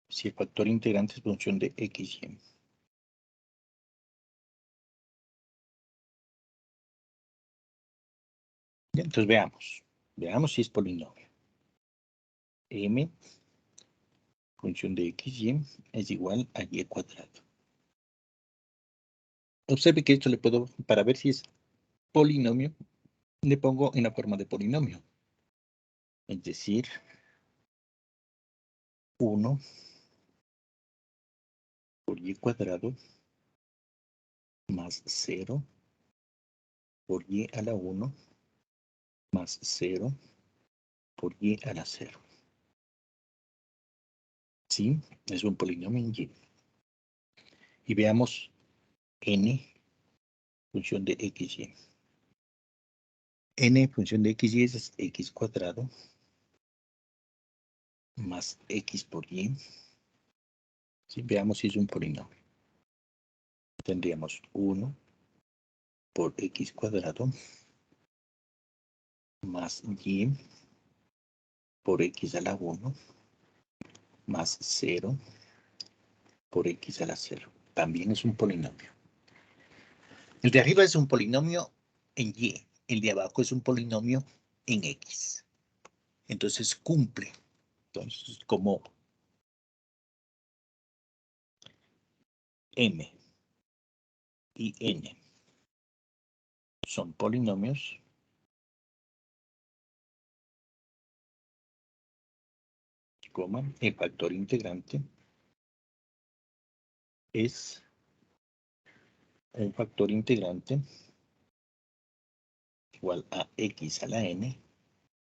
Speaker 1: Si el factor integrante es función de x y. Entonces veamos. Veamos si es polinomio. M, función de x y, es igual a y cuadrado.
Speaker 2: Observe que esto le puedo, para ver si es polinomio, le pongo en la forma de polinomio. Es decir, 1 por y cuadrado más 0 por y a la 1 más 0 por y a la 0. ¿Sí? Es un polinomio en y. Y veamos n función de xy. N función de xy es x cuadrado más x por y. ¿Sí? Veamos si es un polinomio. Tendríamos 1 por x cuadrado más y por x a la 1 más 0 por x a la 0. También es un polinomio. El de arriba es un polinomio en y. El de abajo es un polinomio en x. Entonces cumple. Entonces, como m y n son polinomios, el factor integrante es un factor integrante igual a x a la n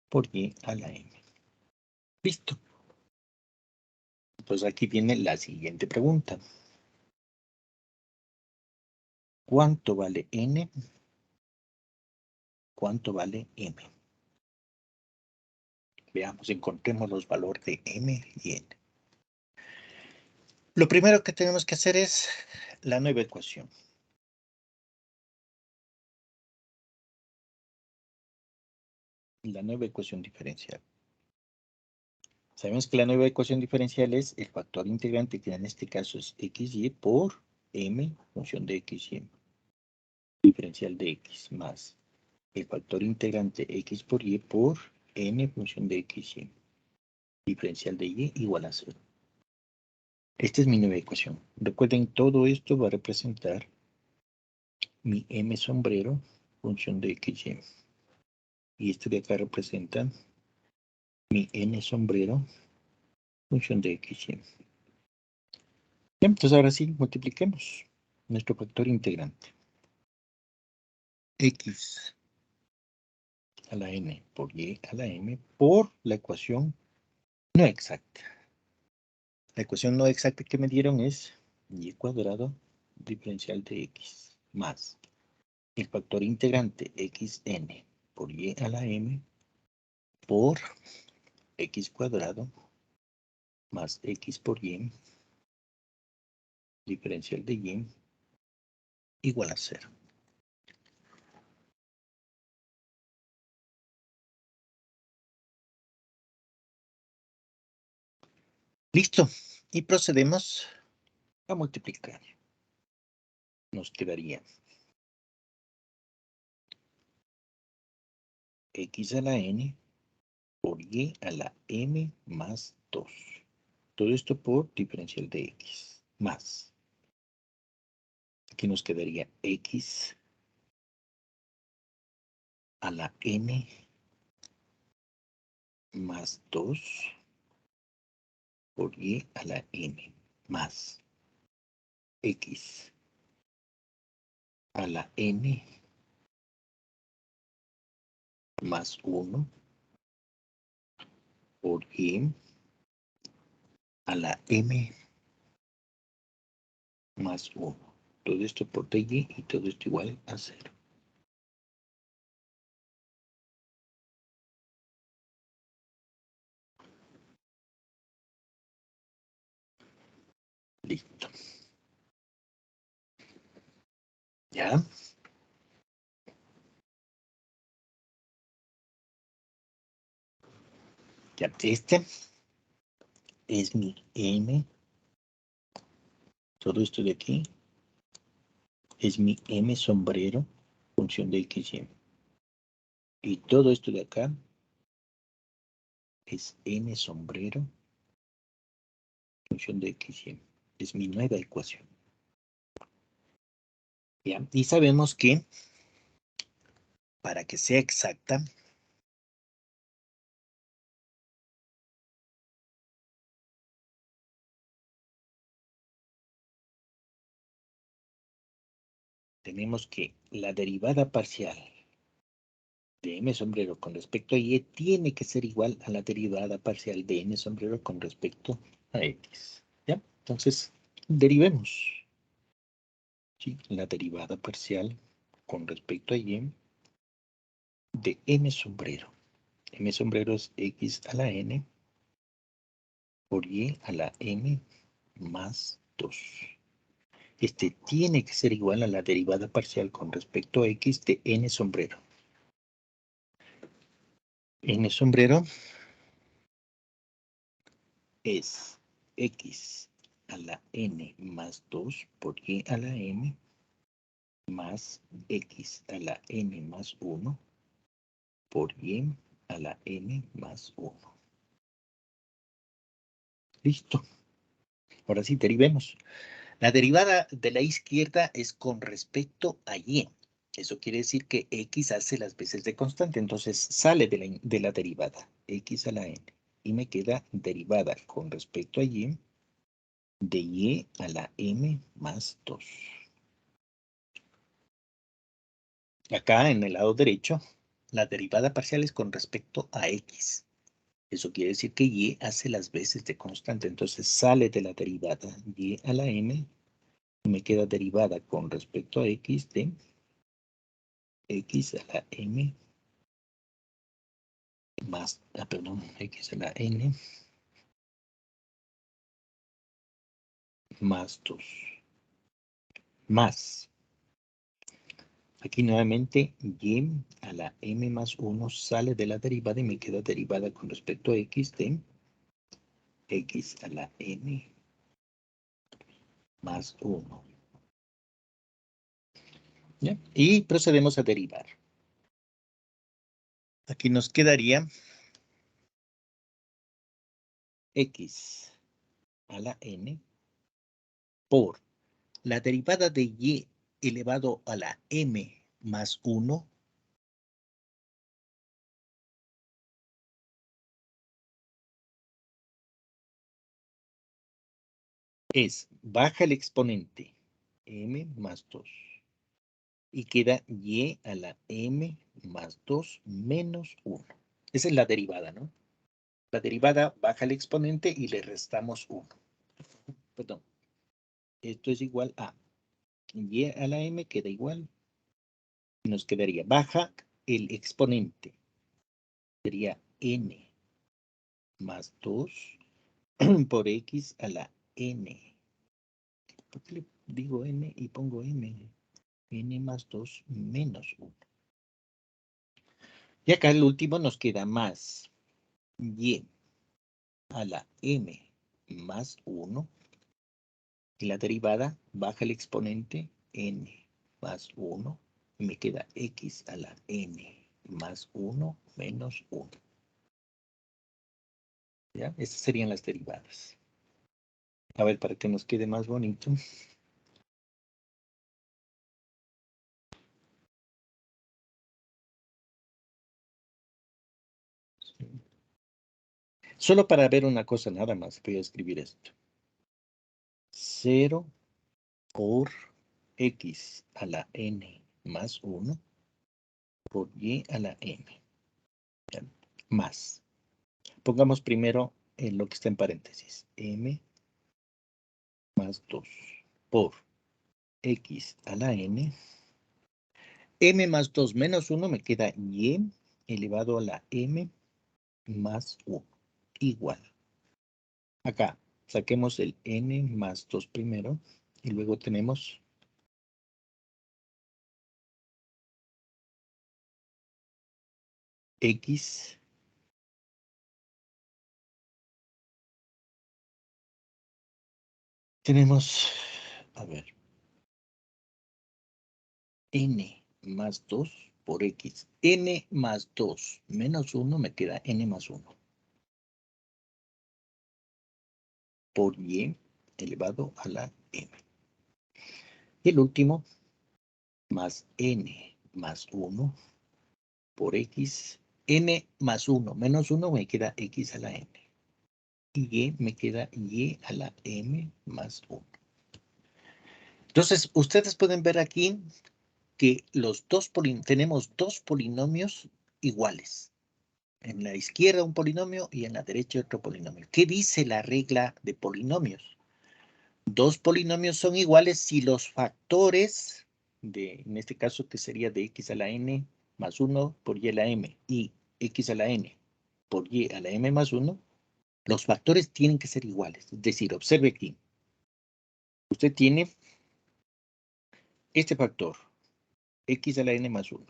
Speaker 2: por y a la m. Listo. Entonces aquí viene la siguiente pregunta. ¿Cuánto vale n? ¿Cuánto vale m? Veamos, encontremos los valores de m y n. Lo primero que tenemos que hacer es la nueva ecuación. La nueva ecuación diferencial. Sabemos que la nueva ecuación diferencial es el factor integrante, que en este caso es xy por m función de xy. Diferencial de x más el factor integrante x por y por n función de xy. Diferencial de y igual a 0. Esta es mi nueva ecuación. Recuerden, todo esto va a representar mi m sombrero función de xy. Y esto de acá representa mi n sombrero función de xy. Bien, entonces ahora sí, multipliquemos nuestro factor integrante. X a la n por y a la m por la ecuación no exacta. La ecuación no exacta que me dieron es y cuadrado diferencial de x más el factor integrante xn por y a la m por x cuadrado más x por y diferencial de y igual a 0. Listo. Y procedemos a multiplicar. Nos quedaría x a la n por y a la m más 2. Todo esto por diferencial de x más. Aquí nos quedaría x a la n más 2 por y a la n más x a la n más 1 por y a la m más 1. Todo esto por dy y todo esto igual a 0. Listo. ¿Ya? Ya, este es mi m. Todo esto de aquí es mi m sombrero, función de xy. Y todo esto de acá es n sombrero, función de xy. Es mi nueva ecuación.
Speaker 1: ¿Ya? Y sabemos que para que sea exacta, tenemos que la derivada parcial de m sombrero con respecto a y tiene que ser igual a la derivada parcial de n sombrero con respecto a x. ¿Ya? Entonces, derivemos. ¿Sí? La derivada parcial con respecto a y de m sombrero. M sombrero es x a la n por y a la m más 2. Este tiene que ser igual a la derivada parcial con respecto a x de n sombrero. N sombrero es x a la n más 2 por y a la m más x a la n más 1 por y a la n más 1. Listo. Ahora sí, derivemos. La derivada de la izquierda es con respecto a y. Eso quiere decir que x hace las veces de constante, entonces sale de la derivada, x a la n. Y me queda derivada con respecto a y de y a la m más 2. Acá en el lado derecho, la derivada parcial es con respecto a x. Eso quiere decir que y hace las veces de constante, entonces sale de la derivada y a la m y me queda derivada con respecto a x de x a la m más, perdón, x a la n más 2. Más. Aquí nuevamente y a la m más 1 sale de la derivada y me queda derivada con respecto a x de x a la n más 1. ¿Ya? Y procedemos a derivar. Aquí nos quedaría x a la n por la derivada de y elevado a la m más 1 es baja el exponente m más 2 y queda y a la m más 2 menos 1. Esa es la derivada, ¿no? La derivada baja el exponente y le restamos 1. Perdón. Esto es igual a y a la m queda igual. Nos quedaría baja el exponente. Sería n más 2 por x a la n. ¿Por qué le digo n y pongo m? N más 2 menos 1. Y acá el último nos queda más y a la m más 1. Y la derivada baja el exponente n más 1. Y me queda x a la n más 1 menos 1. ¿Ya? Estas serían las derivadas. A ver, para que nos quede más bonito. Solo para ver una cosa nada más, voy a escribir esto. 0 por x a la n más 1 por y a la m. ¿Ya? Más. Pongamos primero en lo que está en paréntesis. M más 2 por x a la n. M más 2 menos 1 me queda y elevado a la m más 1. Igual. Acá saquemos el n más 2 primero y luego tenemos x tenemos, a ver, n más 2 por x. N más 2 menos 1 me queda n más 1 por y elevado a la m. Y el último
Speaker 2: más n más 1 por x, n más 1 menos 1 me queda x a la n. Y y me queda y a la m más 1. Entonces, ustedes pueden ver aquí que tenemos dos polinomios iguales. En la izquierda un polinomio y en la derecha otro polinomio. ¿Qué dice la regla de polinomios? Dos polinomios son iguales si los factores en este caso que sería de x a la n más 1 por y a la m y x a la n por y a la m más 1, los factores tienen que ser iguales. Es decir, observe aquí. Usted tiene este factor, x a la n más 1.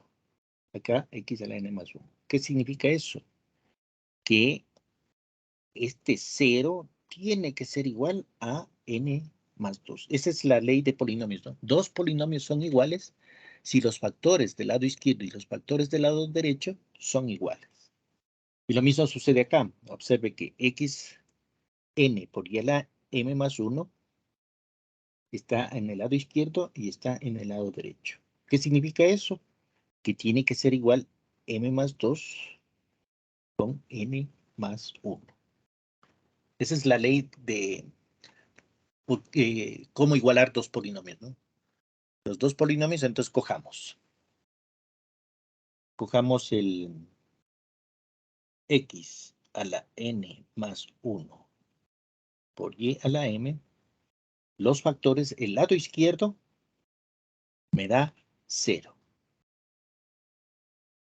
Speaker 2: Acá, x a la n más 1. ¿Qué significa eso? Que este 0 tiene que ser igual a n más 2. Esa es la ley de polinomios, ¿no? Dos polinomios son iguales si los factores del lado izquierdo y los factores del lado derecho son iguales. Y lo mismo sucede acá. Observe que x n por y a la m más 1 está en el lado izquierdo y está en el lado derecho. ¿Qué significa eso? Que tiene que ser igual m más 2 con n más 1. Esa es la ley de cómo igualar dos polinomios, ¿no? Los dos polinomios, entonces cojamos. Cojamos el x a la n más 1 por y a la m. Los factores, el lado izquierdo me da 0.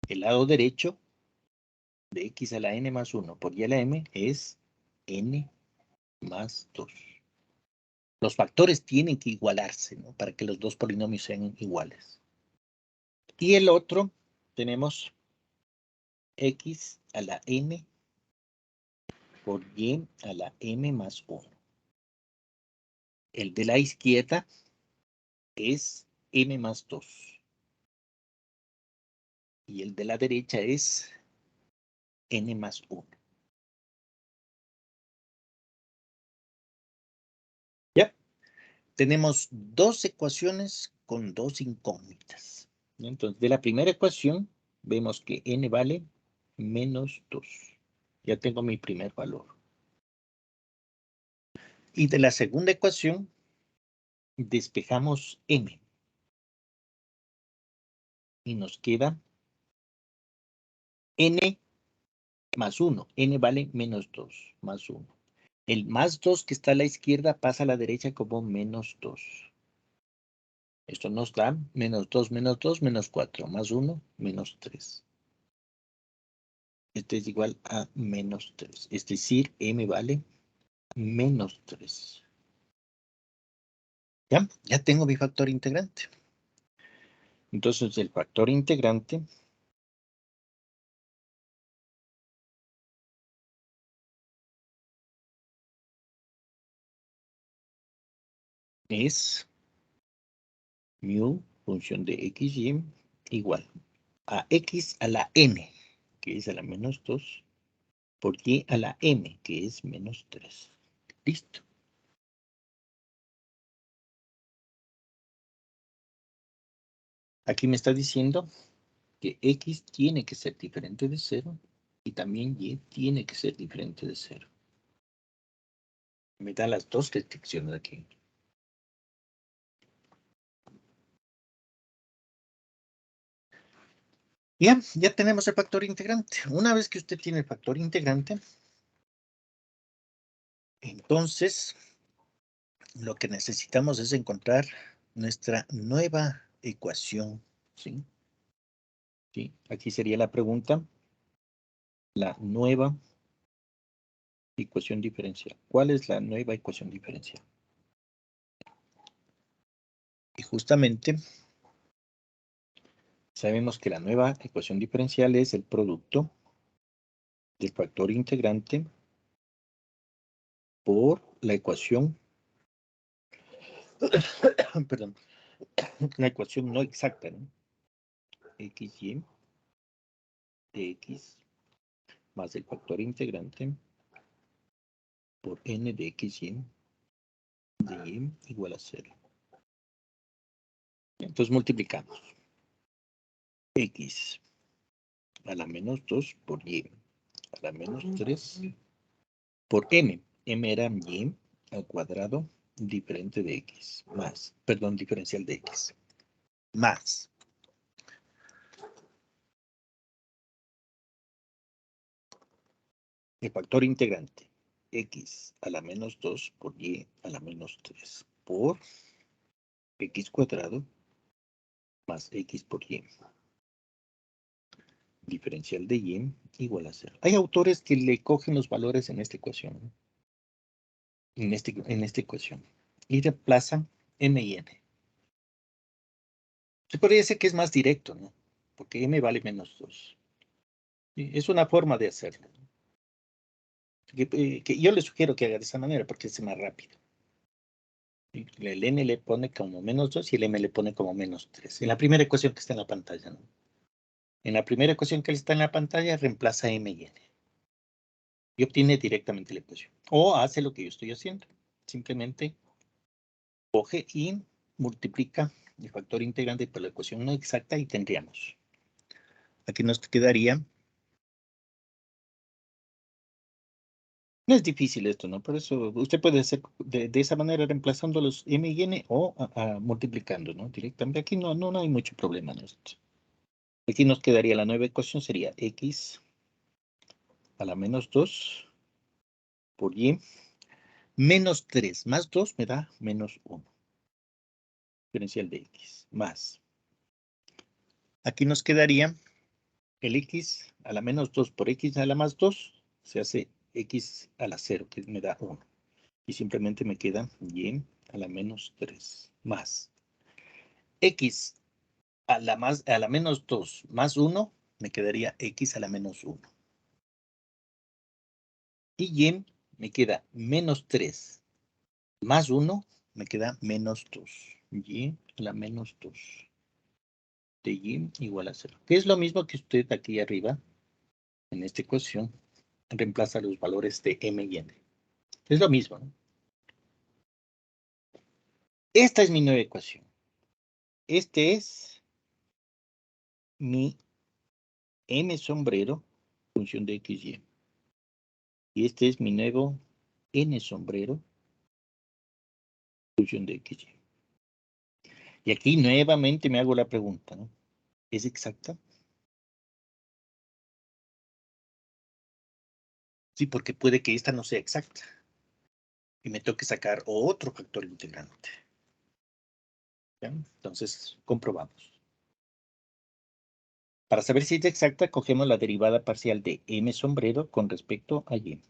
Speaker 2: El lado derecho de x a la n más 1 por y a la m es n más 2. Los factores tienen que igualarse, ¿no? Para que los dos polinomios sean iguales. Y el otro, tenemos x a la n por y a la m más 1. El de la izquierda es m más 2. Y el de la derecha es n más 1. ¿Ya? Tenemos dos ecuaciones con dos incógnitas. Entonces, de la primera ecuación, vemos que n vale menos 2. Ya tengo mi primer valor. Y de la segunda ecuación, despejamos m. Y nos queda n más 1. N vale menos 2, más 1. El más 2 que está a la izquierda pasa a la derecha como menos 2. Esto nos da menos 2, menos 2, menos 4, más 1, menos 3. Este es igual a menos 3. Es decir, m vale menos 3. ¿Ya? Ya tengo mi factor integrante. Entonces, el factor integrante es mu función de xy igual a x a la n, que es a la menos 2, por y a la m, que es menos 3. Listo. Aquí me está diciendo que x tiene que ser diferente de 0 y también y tiene que ser diferente de 0. Me da las dos restricciones aquí. Ya tenemos el factor integrante. Una vez que usted tiene el factor integrante, entonces lo que necesitamos es encontrar nuestra nueva ecuación, ¿sí? ¿Sí? Aquí sería la pregunta, la nueva ecuación diferencial. ¿Cuál es la nueva ecuación diferencial? Y justamente sabemos que la nueva ecuación diferencial es el producto del factor integrante por la ecuación, perdón, la ecuación no exacta, ¿no? xy de x más el factor integrante por n de xy de y igual a 0. Entonces multiplicamos. X a la menos 2 por Y a la menos 3 por M. M era Y al cuadrado diferente de X. Más, perdón, diferencial de X.
Speaker 1: Más.
Speaker 2: El factor integrante. X a la menos 2 por Y a la menos 3 por X cuadrado más X por Y. Diferencial de Y igual a 0. Hay autores que le cogen los valores en esta ecuación, ¿no? En esta ecuación. Y reemplazan M y N. Se podría decir que es más directo, ¿no? Porque M vale menos 2. Es una forma de hacerlo, ¿no? Que yo le sugiero que haga de esa manera porque es más rápido. El N le pone como menos 2 y el M le pone como menos 3. En la primera ecuación que está en la pantalla, ¿no? En la primera ecuación que está en la pantalla, reemplaza M y N. Y obtiene directamente la ecuación. O hace lo que yo estoy haciendo. Simplemente coge y multiplica el factor integrante por la ecuación no exacta y tendríamos. Aquí nos quedaría. No es difícil esto, ¿no? Por eso usted puede hacer de esa manera reemplazando los M y N o multiplicando, ¿no? Directamente. Aquí no hay mucho problema en esto. Aquí nos quedaría la nueva ecuación, sería X a la menos 2 por Y menos 3 más 2 me da menos 1. Diferencial de X más. Aquí nos quedaría el X a la menos 2 por X a la más 2 se hace X a la 0, que me da 1. Y simplemente me queda Y a la menos 3 más. X a la menos 2 más 1 me quedaría X a la menos 1. Y Y me queda menos 3 más 1 me queda menos 2. Y a la menos 2 de Y igual a 0. Que es lo mismo que usted aquí arriba, en esta ecuación, reemplaza los valores de M y N. Es lo mismo, ¿no? Esta es mi nueva ecuación. Este es mi M sombrero, función de X, Y. Y este es mi nuevo N sombrero, función de X, Y. Y aquí nuevamente me hago la pregunta, ¿no? ¿Es exacta? Sí, porque puede que esta no sea exacta. Y me toque sacar otro factor integrante. ¿Ya? Entonces, comprobamos. Para saber si es exacta, cogemos la derivada parcial de M sombrero con respecto a Y.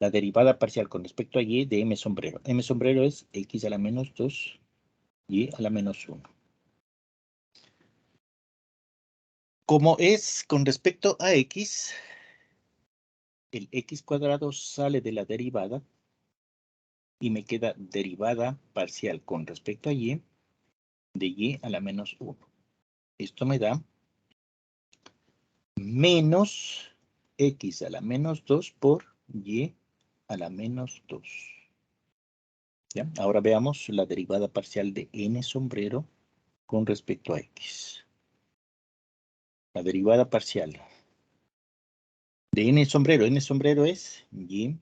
Speaker 2: La derivada parcial con respecto a Y de M sombrero. M sombrero es X a la menos 2, Y a la menos 1. Como es con respecto a X, el X cuadrado sale de la derivada y me queda derivada parcial con respecto a Y de Y a la menos 1. Esto me da menos X a la menos 2 por Y a la menos 2. ¿Ya? Ahora veamos la derivada parcial de N sombrero con respecto a X. La derivada parcial de N sombrero es Y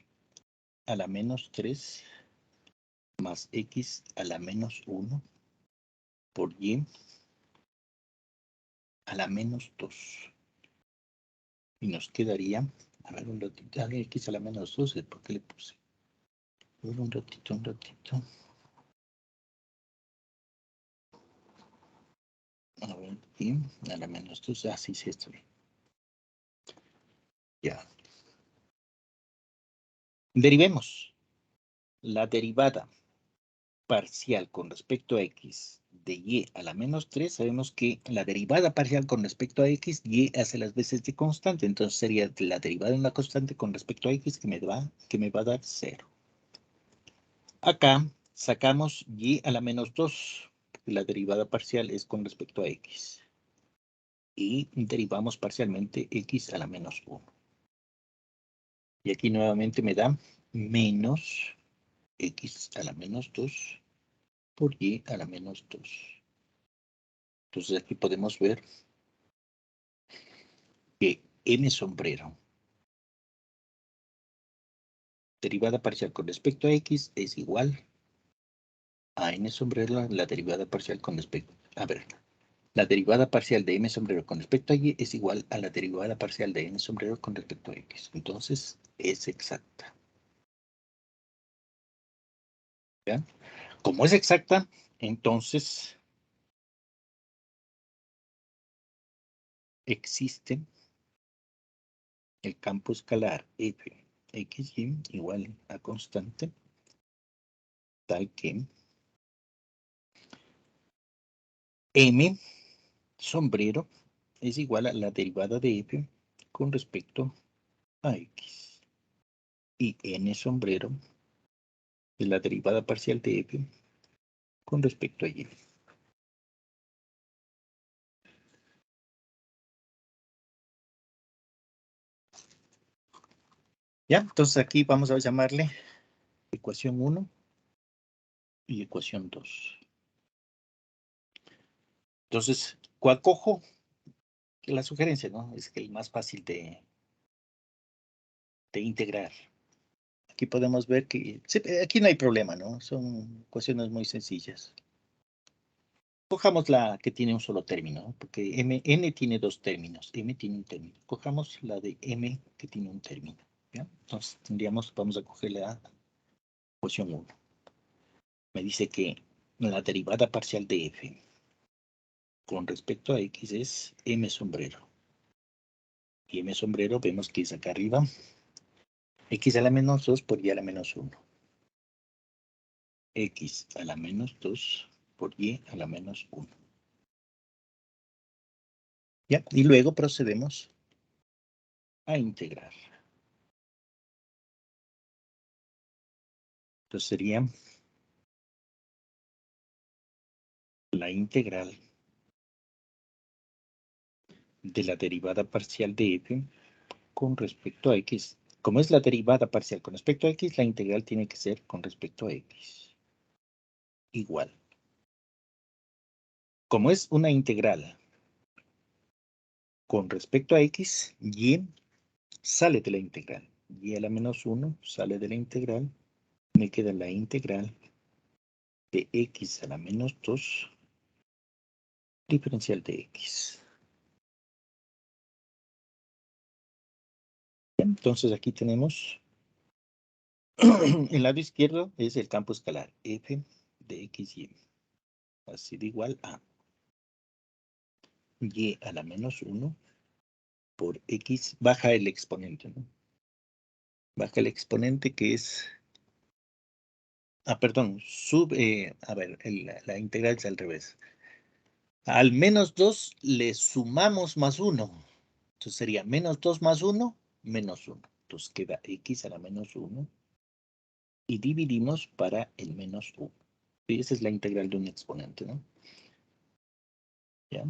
Speaker 2: a la menos 3 más X a la menos 1 por Y a la menos 2. Y nos quedaría, a ver un ratito, X a la menos 2, ¿por qué le puse? A ver un ratito. A ver, Y a la menos 2, sí, está bien. Ya. Derivemos la derivada parcial con respecto a X de Y a la menos 3, sabemos que la derivada parcial con respecto a X, Y hace las veces de constante, entonces sería la derivada de una constante con respecto a X que me va a dar 0. Acá sacamos Y a la menos 2, porque la derivada parcial es con respecto a X. Y derivamos parcialmente X a la menos 1. Y aquí nuevamente me da menos X a la menos 2 por Y a la menos 2. Entonces aquí podemos ver que m sombrero, derivada parcial con respecto a x, es igual a n sombrero, la derivada parcial con respecto, la derivada parcial de m sombrero con respecto a y es igual a la derivada parcial de n sombrero con respecto a x. Entonces, es exacta. ¿Ya? Como es exacta, entonces existe el campo escalar f xy igual a constante, tal que m sombrero es igual a la derivada de f con respecto a x. Y n sombrero es la derivada parcial de f con respecto a y. Ya, entonces aquí vamos a llamarle ecuación 1 y ecuación 2. Entonces, ¿cuál cojo? La sugerencia, ¿no? Es que el más fácil de integrar. Aquí podemos ver que aquí no hay problema, ¿no? Son ecuaciones muy sencillas. Cojamos la que tiene un solo término, ¿no? Porque n tiene dos términos, m tiene un término. Cojamos la de m que tiene un término. ¿Ya? Entonces tendríamos, vamos a coger la ecuación 1. Me dice que la derivada parcial de f con respecto a x es m sombrero. Y m sombrero vemos que es acá arriba, x a la menos 2 por y a la menos 1. X a la menos 2 por y a la menos 1. ¿Ya? Y luego procedemos a integrar. Entonces sería la integral de la derivada parcial de f con respecto a x. Como es la derivada parcial con respecto a x, la integral tiene que ser con respecto a x. Igual. Como es una integral con respecto a x, y sale de la integral. Y a la menos 1 sale de la integral. Me queda la integral de x a la menos 2 diferencial de x. Entonces aquí tenemos el lado izquierdo es el campo escalar f de x y. Así de igual a y a la menos 1 por x, baja el exponente, ¿no? Baja el exponente que es, perdón, a ver, la integral es al revés. Al menos 2 le sumamos más 1. Entonces sería menos 2 más 1, menos 1. Entonces queda x a la menos 1 y dividimos para el menos 1. Y esa es la integral de un exponente, ¿no? ¿Ya?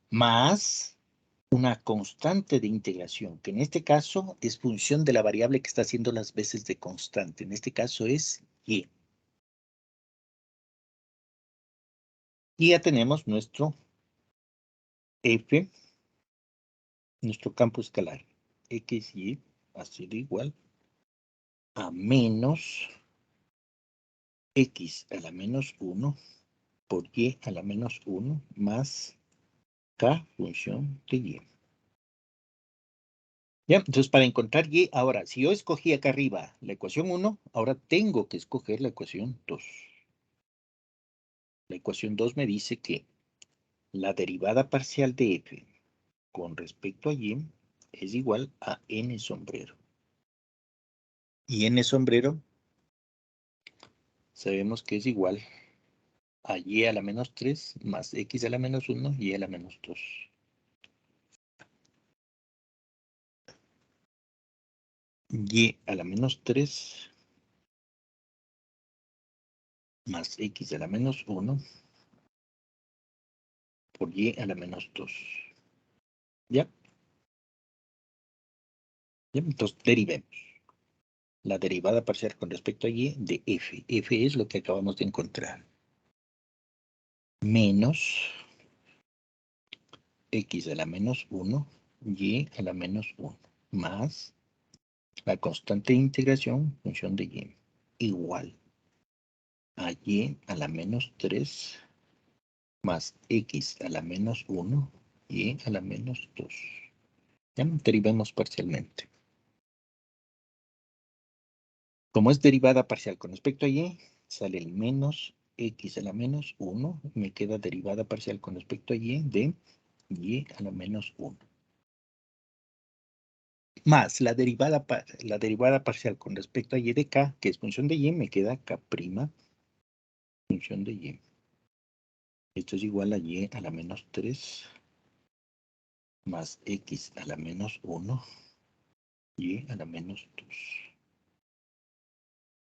Speaker 2: Más una constante de integración, que en este caso es función de la variable que está haciendo las veces de constante. En este caso es y. Y ya tenemos nuestro f, nuestro campo escalar, xy, así de igual, a menos x a la menos 1 por y a la menos 1 más k función de y. ¿Ya? Entonces, para encontrar y, ahora, si yo escogí acá arriba la ecuación 1, ahora tengo que escoger la ecuación 2. La ecuación 2 me dice que la derivada parcial de f con respecto a y es igual a n sombrero. Y n sombrero sabemos que es igual a y a la menos 3 más x a la menos 1 y a la menos 2. Y a la menos 3 más x a la menos 1 por y a la menos 2. ¿Ya? ¿Ya? Entonces derivemos la derivada parcial con respecto a y de f. F es lo que acabamos de encontrar. Menos x a la menos 1 y a la menos 1 más la constante de integración, función de y, igual a y a la menos 3 más x a la menos 1 y a la menos 2. Ya derivamos parcialmente. Como es derivada parcial con respecto a y, sale el menos x a la menos 1. Me queda derivada parcial con respecto a y de y a la menos 1. Más la derivada parcial con respecto a y de k, que es función de y, me queda k', función de y. Esto es igual a y a la menos 3 más x a la menos 1 y a la menos 2.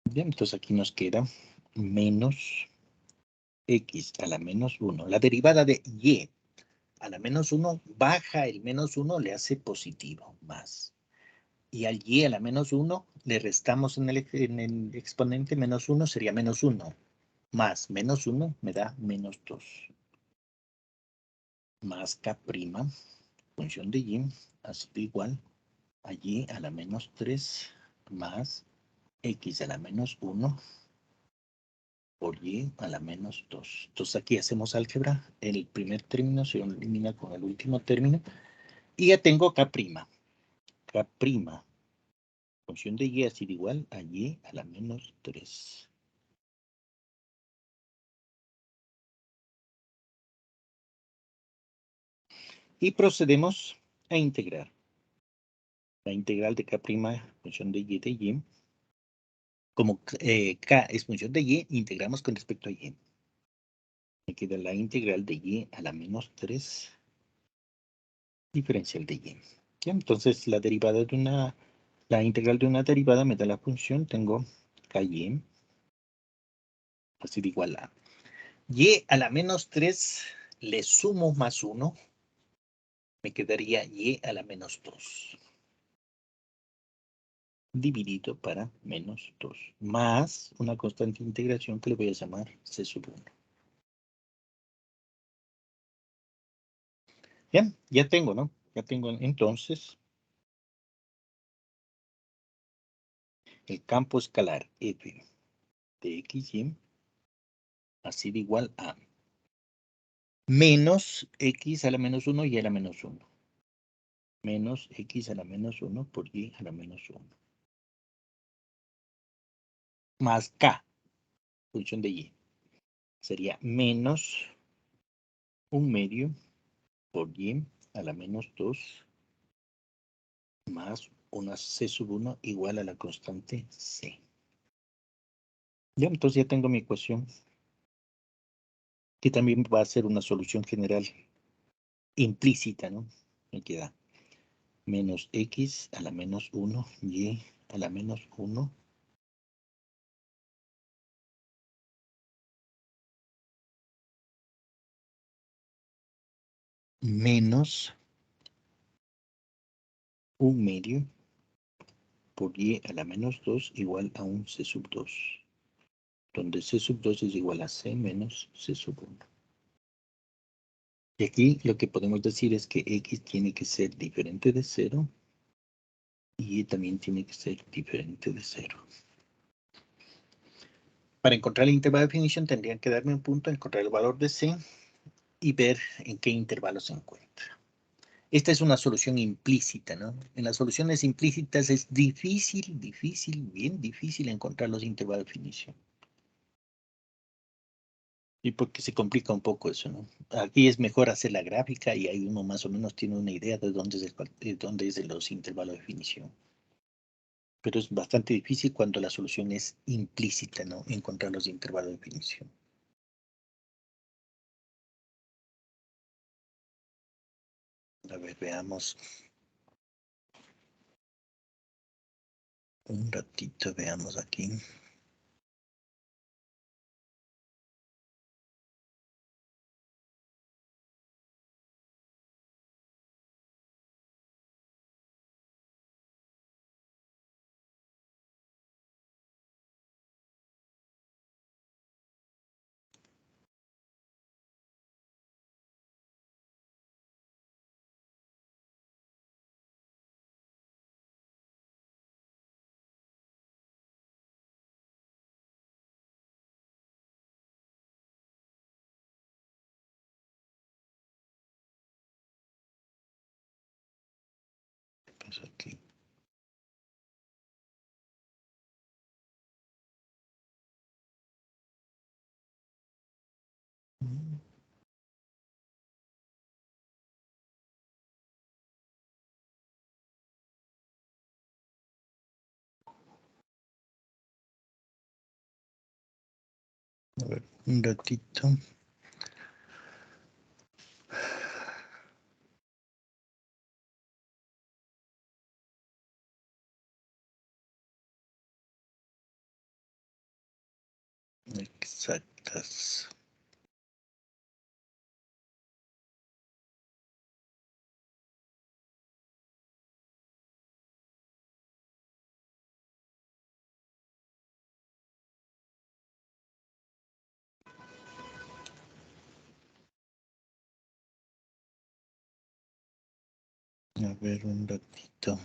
Speaker 2: Bien, entonces aquí nos queda menos x a la menos 1. La derivada de y a la menos 1 baja el menos 1, le hace positivo, más. Y al y a la menos 1 le restamos en el exponente menos 1, sería menos 1. Más menos 1 me da menos 2. Más k', función de y, ha sido igual a y a la menos 3 más x a la menos 1 por y a la menos 2. Entonces aquí hacemos álgebra. El primer término se elimina con el último término. Y ya tengo k'. K', función de y ha sido igual a y a la menos 3. Y procedemos a integrar. La integral de k', función de y, como k es función de y, integramos con respecto a y. Me queda la integral de y a la menos 3 diferencial de y. ¿Ya? Entonces la integral de una derivada me da la función, tengo ky, así de igual a y a la menos 3, le sumo más 1, me quedaría y a la menos 2. Dividido para menos 2, más una constante de integración que le voy a llamar c sub 1. Bien, ya tengo, ¿no? Ya tengo entonces el campo escalar f de xy así de igual a menos x a la menos 1 y a la menos 1. Menos x a la menos 1 por y a la menos 1. Más k, función de y. Sería menos 1/2 por y a la menos 2 más una c sub 1 igual a la constante c. Ya, entonces ya tengo mi ecuación, que también va a ser una solución general implícita, ¿no? Me queda menos x a la menos 1 y a la menos 1 menos 1/2 por y a la menos 2 igual a un c sub 2, donde c sub 2 es igual a c menos c sub 1. Y aquí lo que podemos decir es que x tiene que ser diferente de 0 y y también tiene que ser diferente de 0. Para encontrar el intervalo de definición tendrían que darme un punto, encontrar el valor de c y ver en qué intervalo se encuentra. Esta es una solución implícita, ¿no? En las soluciones implícitas es difícil, bien difícil encontrar los intervalos de definición. Y porque se complica un poco eso, ¿no? Aquí es mejor hacer la gráfica y ahí uno más o menos tiene una idea de dónde es de los intervalos de definición. Pero es bastante difícil cuando la solución es implícita, ¿no? Encontrar los intervalos de definición. A ver, veamos. Un ratito, veamos aquí.
Speaker 1: aquí. A ver, un ratito. Exactas. A ver, un ratito.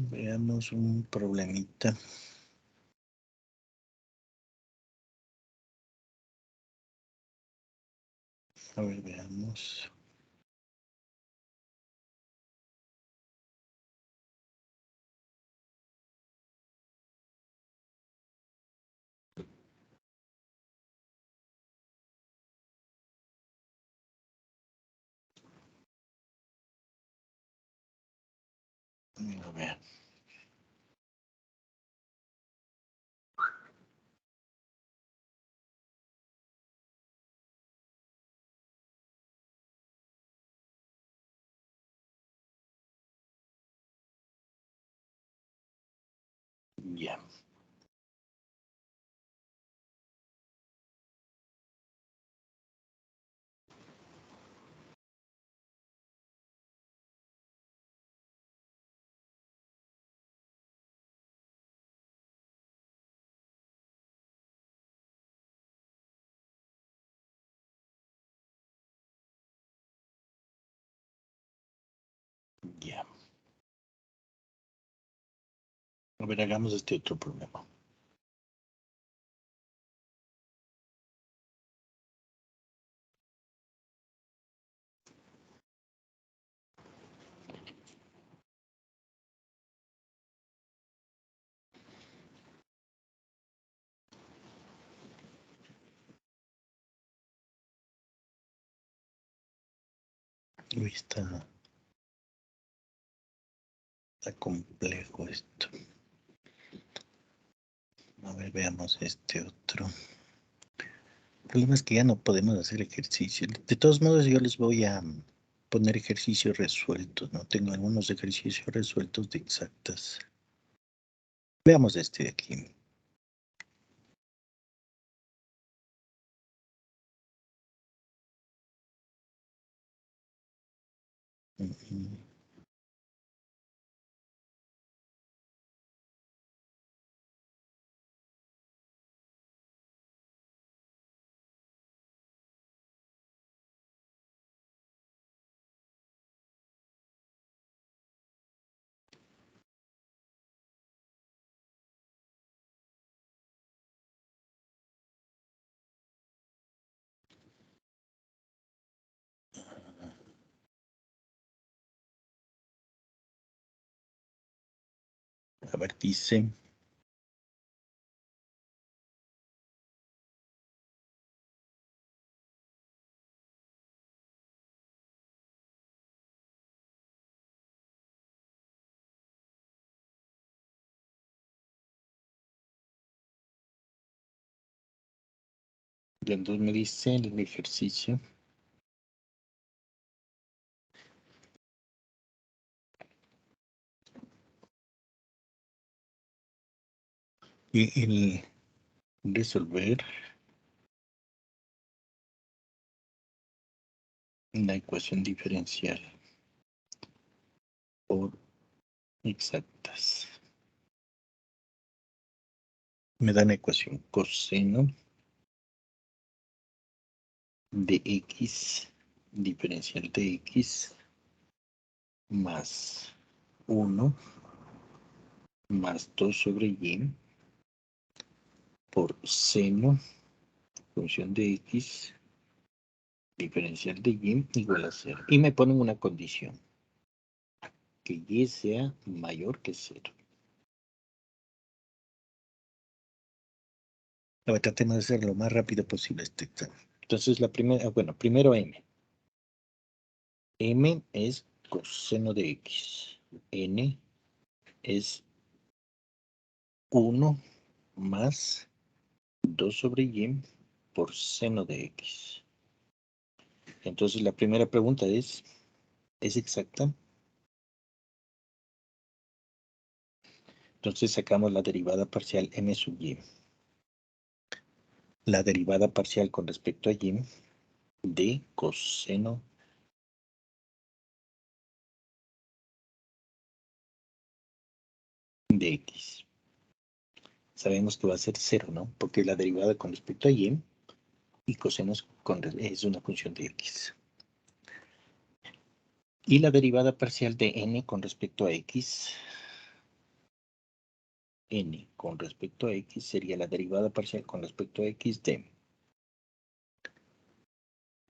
Speaker 1: Veamos un problemita. A ver, veamos. A ver. Ya. Ya. A ver, hagamos este otro problema. Uy, está complejo esto. A ver, veamos este otro. El problema es que ya no podemos hacer ejercicio. De todos modos, yo les voy a poner ejercicios resueltos, ¿no? Tengo algunos ejercicios resueltos de exactas. Veamos este de aquí. A ver, dice. Y entonces me dice el ejercicio.
Speaker 2: Y el resolver la ecuación diferencial por exactas. Me da una ecuación coseno de x diferencial de x más 1 más 2 sobre y por seno función de x diferencial de y igual a 0. Y me ponen una condición, que y sea mayor que 0.
Speaker 1: Ahora tratemos de hacer lo más rápido posible este examen.
Speaker 2: Entonces la primera, bueno, primero m. M es coseno de x. N es 1 más 2 sobre y por seno de x. Entonces la primera pregunta ¿es exacta? Entonces sacamos la derivada parcial m sub y. La derivada parcial con respecto a y de coseno de x. Sabemos que va a ser 0, ¿no? Porque la derivada con respecto a y coseno es una función de x. Y la derivada parcial de n con respecto a x, n con respecto a x sería la derivada parcial con respecto a x de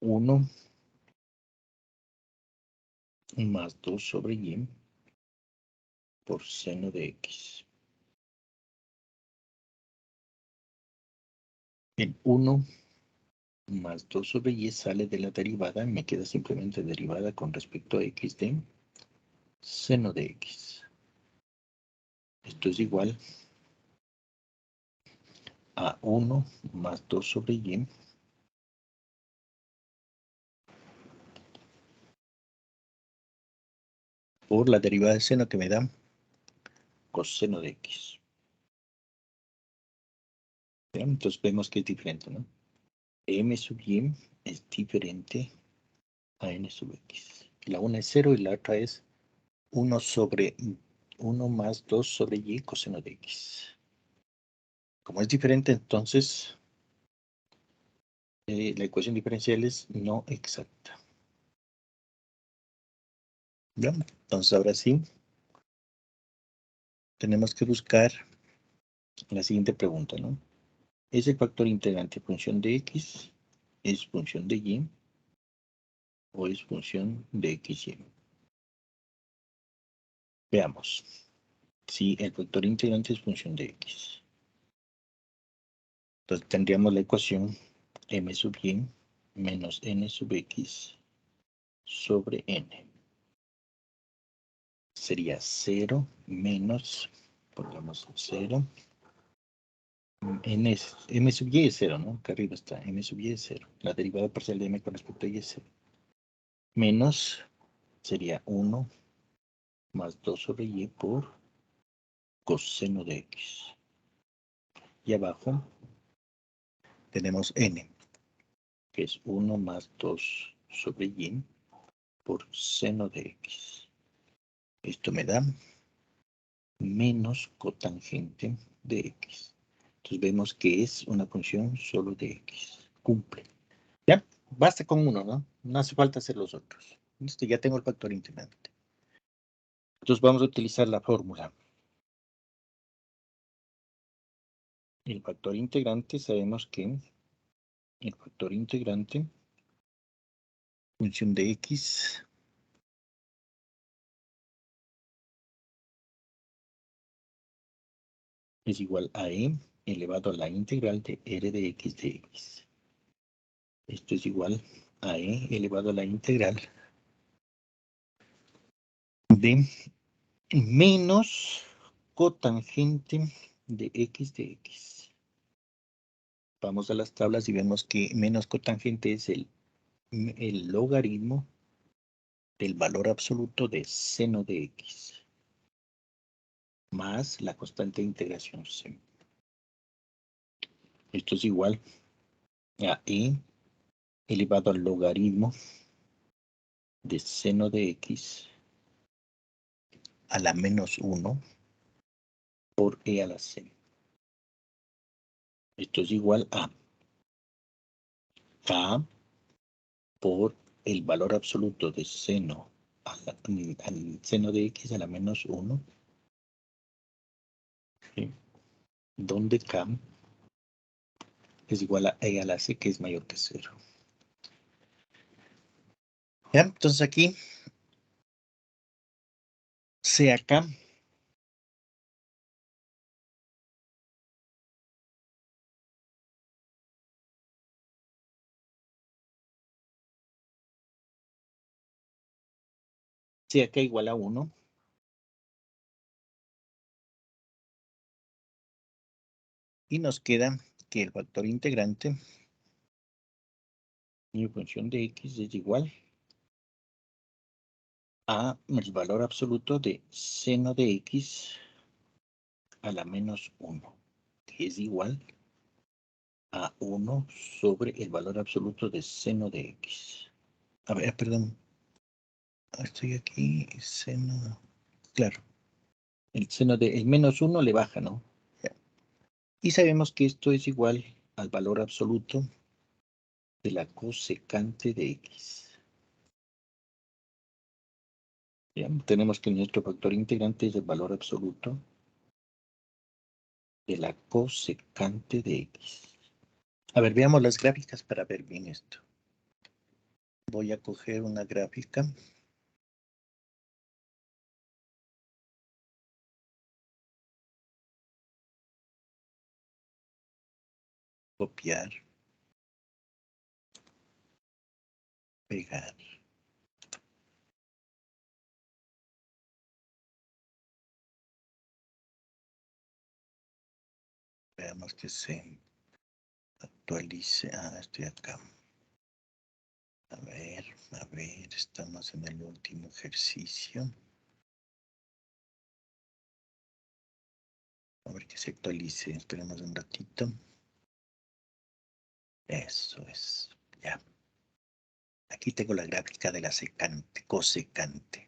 Speaker 2: 1 más 2 sobre y por seno de x. El 1 más 2 sobre y sale de la derivada, me queda simplemente derivada con respecto a x de seno de x. Esto es igual a 1 más 2 sobre y por la derivada de seno que me da coseno de x. ¿Bien? Entonces vemos que es diferente, ¿no? M sub y es diferente a n sub x. La una es 0 y la otra es 1 sobre 1 más 2 sobre y coseno de x. Como es diferente, entonces la ecuación diferencial es no exacta. ¿Bien? Entonces ahora sí, tenemos que buscar la siguiente pregunta, ¿no? ¿Es el factor integrante función de x? ¿Es función de y? ¿O es función de x y? Veamos. Si el factor integrante es función de x. Entonces tendríamos la ecuación m sub y menos n sub x sobre n. Sería 0 menos, pongamos 0. M sub y es 0, ¿no? Acá arriba está, m sub y es 0. La derivada parcial de m con respecto a y es 0. Menos sería 1 más 2 sobre y por coseno de x. Y abajo tenemos n, que es 1 más 2 sobre y por seno de x. Esto me da menos cotangente de x. Entonces vemos que es una función solo de x. Cumple. Ya, basta con uno, ¿no? No hace falta hacer los otros. Listo, ya tengo el factor integrante. Entonces vamos a utilizar la fórmula. El factor integrante, sabemos que el factor integrante, función de x, es igual a e elevado a la integral de r de x de x. Esto es igual a e elevado a la integral de menos cotangente de x de x. Vamos a las tablas y vemos que menos cotangente es el logaritmo del valor absoluto de seno de x más la constante de integración c. Esto es igual a e elevado al logaritmo de seno de x a la menos 1 por e a la c. Esto es igual a k por el valor absoluto de seno al seno de x a la menos 1, ¿sí? Donde k es igual a e a la c, que es mayor que 0. ¿Ya? Entonces aquí, c acá, c acá igual a 1. Y nos queda que el factor integrante mi función de x es igual a el valor absoluto de seno de x a la menos 1, que es igual a 1 sobre el valor absoluto de seno de x. A ver, perdón. Estoy aquí, seno. Claro. El seno de el menos 1 le baja, ¿no? Ya. Y sabemos que esto es igual al valor absoluto de la cosecante de x. ¿Ya? Tenemos que nuestro factor integrante es el valor absoluto de la cosecante de x. A ver, veamos las gráficas para ver bien esto. Voy a coger una gráfica. Copiar. Pegar. Veamos que se actualice. Ah, estoy acá. A ver, estamos en el último ejercicio. A ver que se actualice. Esperemos un ratito. Eso es. Ya. Aquí tengo la gráfica de la secante, cosecante.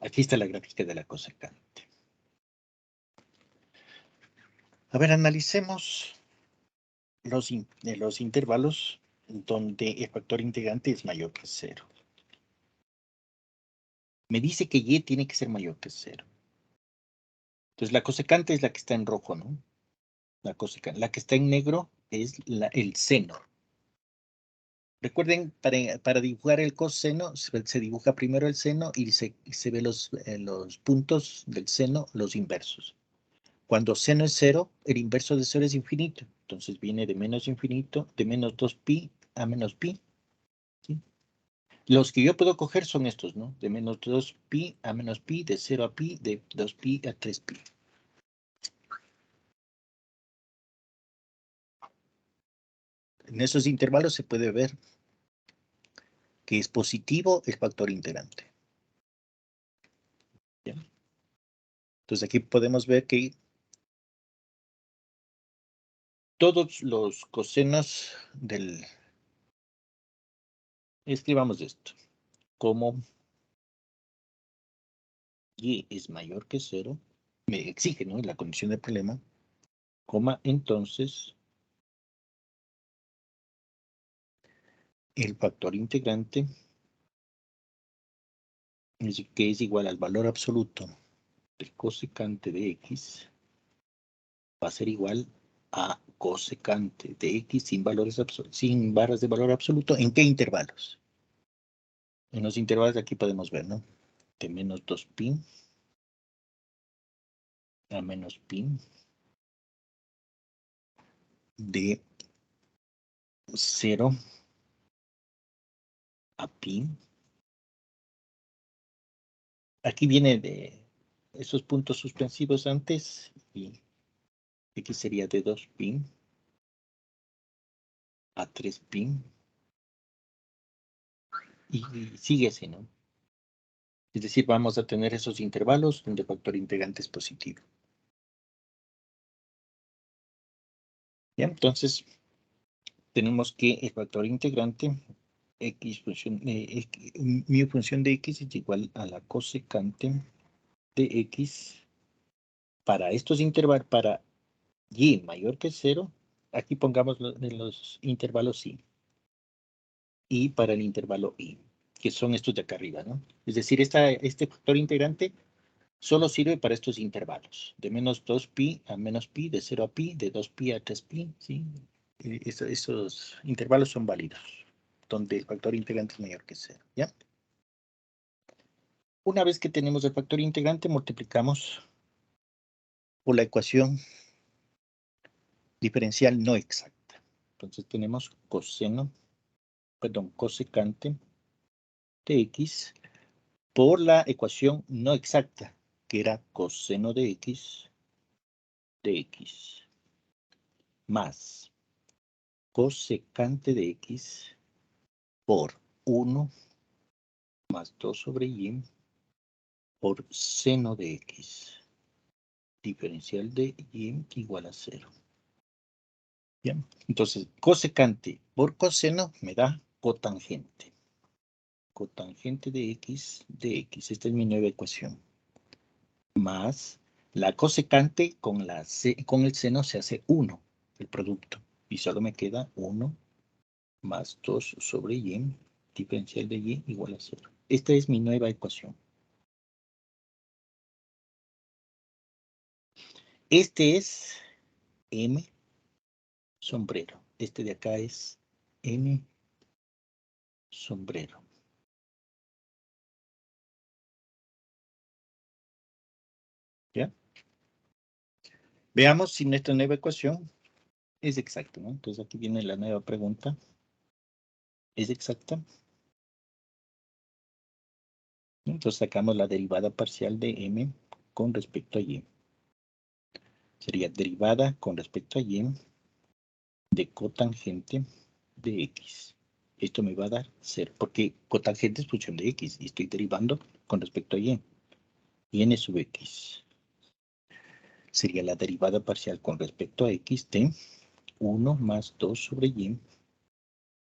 Speaker 2: Aquí está la gráfica de la cosecante. A ver, analicemos los intervalos donde el factor integrante es mayor que 0. Me dice que y tiene que ser mayor que 0. Entonces la cosecante es la que está en rojo, ¿no? La cosecante. La que está en negro es el seno. Recuerden, para dibujar el coseno, se dibuja primero el seno y se ve los puntos del seno, los inversos. Cuando seno es 0, el inverso de 0 es infinito. Entonces viene de menos infinito, de menos 2pi a menos pi. ¿Sí? Los que yo puedo coger son estos, ¿no? De menos 2pi a menos pi, de 0 a pi, de 2pi a 3pi. En esos intervalos se puede ver que es positivo el factor integrante. ¿Ya? Entonces aquí podemos ver que todos los cosenos del... Escribamos esto. Como y es mayor que 0, me exige, ¿no? La condición del problema, coma, entonces el factor integrante que es igual al valor absoluto del cosecante de x va a ser igual a cosecante de x sin barras de valor absoluto. ¿En qué intervalos? En los intervalos de aquí podemos ver, ¿no? De menos 2pi a menos pi, de 0 a pi. Aquí viene de esos puntos suspensivos antes y x sería de 2pi a 3pi y sigue así, ¿no? Es decir, vamos a tener esos intervalos donde el factor integrante es positivo. ¿Ya? Entonces, tenemos que el factor integrante x función, mi función de x es igual a la cosecante de x para estos intervalos, para y mayor que 0, aquí pongamos en los intervalos y para el intervalo i, que son estos de acá arriba, ¿no? Es decir, este factor integrante solo sirve para estos intervalos, de menos 2pi a menos pi, de 0 a pi, de 2pi a 3pi, ¿sí? Esos intervalos son válidos, donde el factor integrante es mayor que 0, ¿ya? Una vez que tenemos el factor integrante, multiplicamos por la ecuación diferencial no exacta. Entonces tenemos cosecante de x por la ecuación no exacta, que era coseno de x, más cosecante de x por 1 más 2 sobre y por seno de x, diferencial de y igual a 0. Bien, entonces cosecante por coseno me da cotangente. Cotangente de x, esta es mi nueva ecuación. Más la cosecante con el seno se hace 1, el producto. Y solo me queda 1 más 2 sobre y, diferencial de y igual a 0. Esta es mi nueva ecuación. Este es m sombrero. Este de acá es m sombrero. ¿Ya? Veamos si nuestra nueva ecuación es exacta, ¿no? Entonces aquí viene la nueva pregunta. ¿Es exacta? Entonces sacamos la derivada parcial de m con respecto a y. Sería derivada con respecto a y de cotangente de x. Esto me va a dar 0, porque cotangente es función de x y estoy derivando con respecto a y. Y n sub x. Sería la derivada parcial con respecto a x de 1 más 2 sobre y.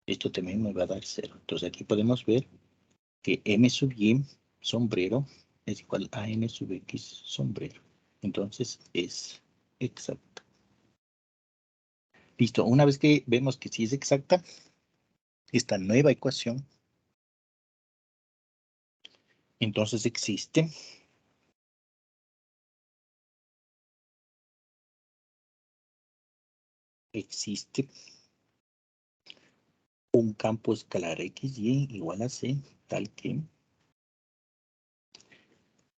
Speaker 2: Esto también me va a dar 0. Entonces aquí podemos ver que m sub y sombrero es igual a n sub x sombrero. Entonces es exacto. Listo, una vez que vemos que sí es exacta, esta nueva ecuación, entonces existe un campo escalar xy igual a c, tal que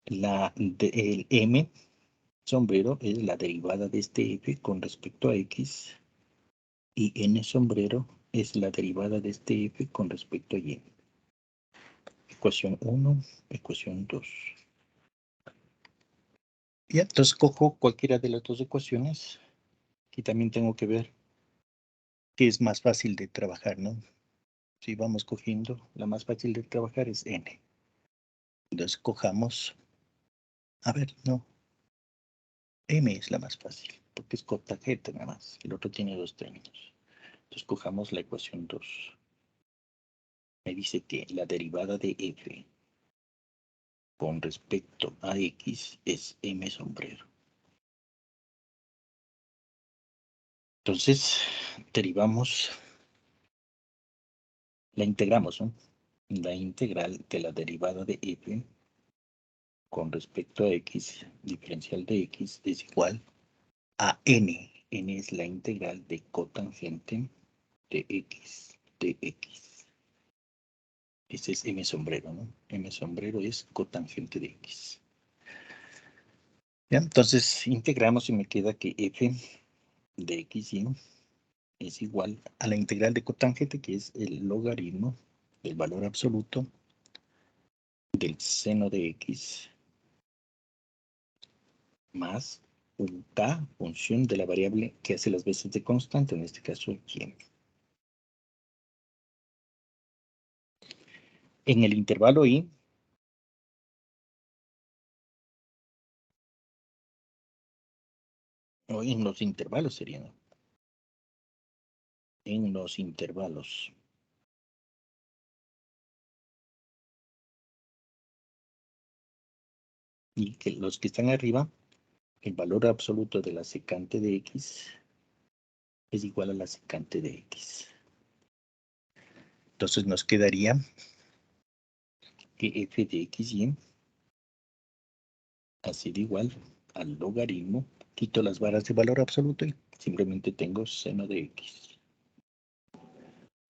Speaker 2: el m sombrero es la derivada de este f con respecto a x y n sombrero es la derivada de este f con respecto a y. Ecuación 1, ecuación 2. Y entonces cojo cualquiera de las dos ecuaciones. Aquí también tengo que ver qué es más fácil de trabajar, ¿no? Si vamos cogiendo, la más fácil de trabajar es n. Entonces cojamos, a ver, no, m es la más fácil, porque es cotangente nada más. El otro tiene dos términos. Entonces cojamos la ecuación 2. Me dice que la derivada de f con respecto a x es m sombrero. Entonces, derivamos, la integramos, ¿no? La integral de la derivada de f con respecto a x, diferencial de x, es igual a n. N es la integral de cotangente de x, de x. Este es m sombrero, ¿no? M sombrero es cotangente de x. ¿Ya? Entonces, integramos y me queda que f de x y es igual a la integral de cotangente, que es el logaritmo del valor absoluto del seno de x más un k, función de la variable que hace las veces de constante, en este caso y. En el intervalo y, o en los intervalos serían, en los intervalos. Y que los que están arriba, el valor absoluto de la secante de x es igual a la secante de x.
Speaker 1: Entonces nos quedaría
Speaker 2: que f de xy ha sido igual al logaritmo. Quito las varas de valor absoluto y simplemente tengo seno de x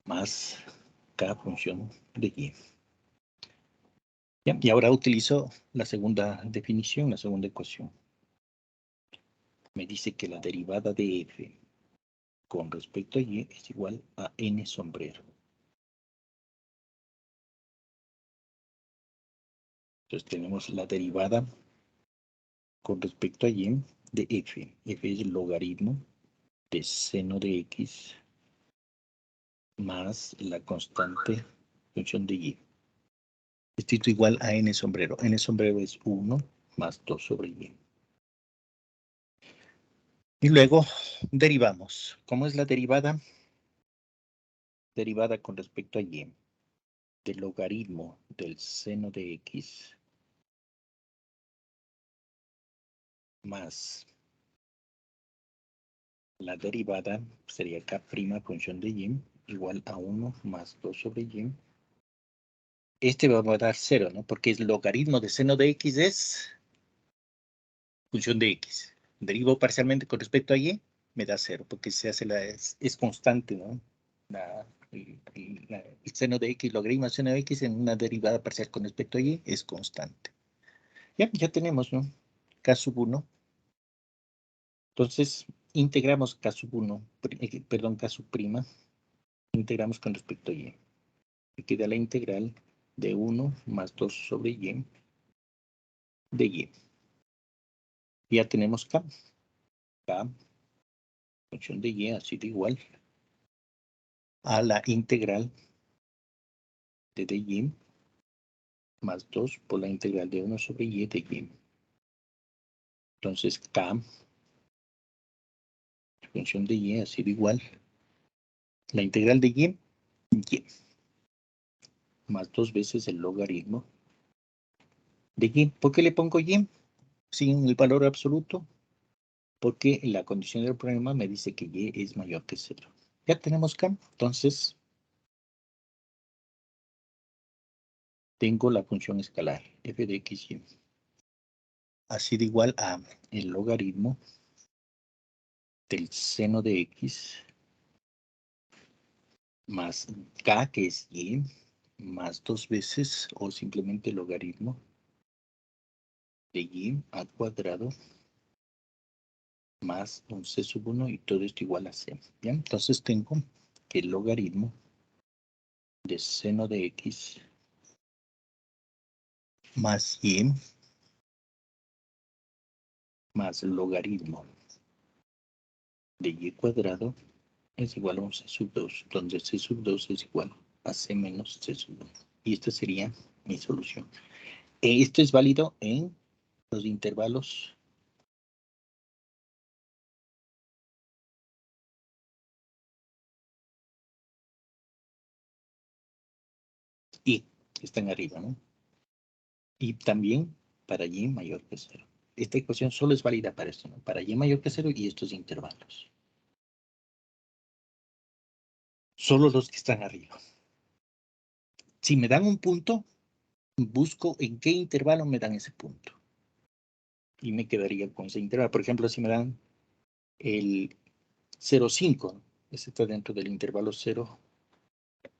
Speaker 2: más k función de y. Y ahora utilizo la segunda definición, la segunda ecuación. Me dice que la derivada de f con respecto a y es igual a n sombrero. Entonces tenemos la derivada con respecto a y de f. F es el logaritmo de seno de x más la constante función de y.
Speaker 1: esto igual a n sombrero. N sombrero es 1 más 2 sobre y. Y luego derivamos. ¿Cómo es la derivada? Derivada con respecto a y del logaritmo del seno de x más la derivada sería k' función de y igual a 1 más 2 sobre y. Este va a dar 0, ¿no? Porque el logaritmo de seno de x es función de x. Derivo parcialmente con respecto a y, me da 0, porque se hace es constante, ¿no? El seno de x, logaritmo de seno de x en una derivada parcial con respecto a y es constante. Ya tenemos, ¿no? K sub 1. Entonces, integramos K sub 1, perdón, K sub prima, integramos con respecto a y. Y queda la integral de 1 más 2 sobre y de y. Ya tenemos K. K, función de y ha sido igual a la integral de dy más 2 por la integral de 1 sobre y de y. Entonces, K, función de y ha sido igual la integral de y más 2 veces el logaritmo de y. ¿Por qué le pongo y sin el valor absoluto? Porque la condición del problema me dice que y es mayor que 0. Ya tenemos K, entonces tengo la función escalar f de x y ha sido igual a el logaritmo del seno de x más k, que es y, más 2 veces, o simplemente logaritmo de y al cuadrado más un c sub 1 y todo esto igual a c. ¿Bien? Entonces tengo que el logaritmo de seno de x más y más el logaritmo de y cuadrado es igual a un c sub 2, donde c sub 2 es igual a c menos c sub 1. Y esta sería mi solución. Esto es válido en los intervalos y están arriba, ¿no? Y también para y mayor que 0. Esta ecuación solo es válida para esto, ¿no? Para y mayor que 0 y estos intervalos. Solo los que están arriba. Si me dan un punto, busco en qué intervalo me dan ese punto. Y me quedaría con ese intervalo. Por ejemplo, si me dan el 0,5, ese está dentro del intervalo 0.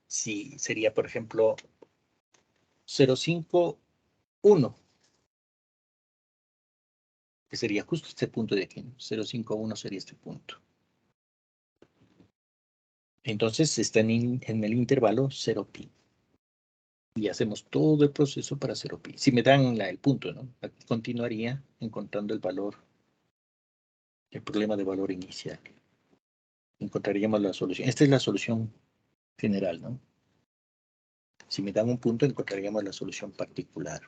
Speaker 1: Si sería, por ejemplo, 0,5,1. Que sería justo este punto de aquí, ¿no? 0,5,1 sería este punto. Entonces están en el intervalo 0pi. Y hacemos todo el proceso para 0pi. Si me dan el punto, ¿no? Aquí continuaría encontrando el valor, el problema de valor inicial. Encontraríamos la solución. Esta es la solución general, ¿no? Si me dan un punto, encontraríamos la solución particular.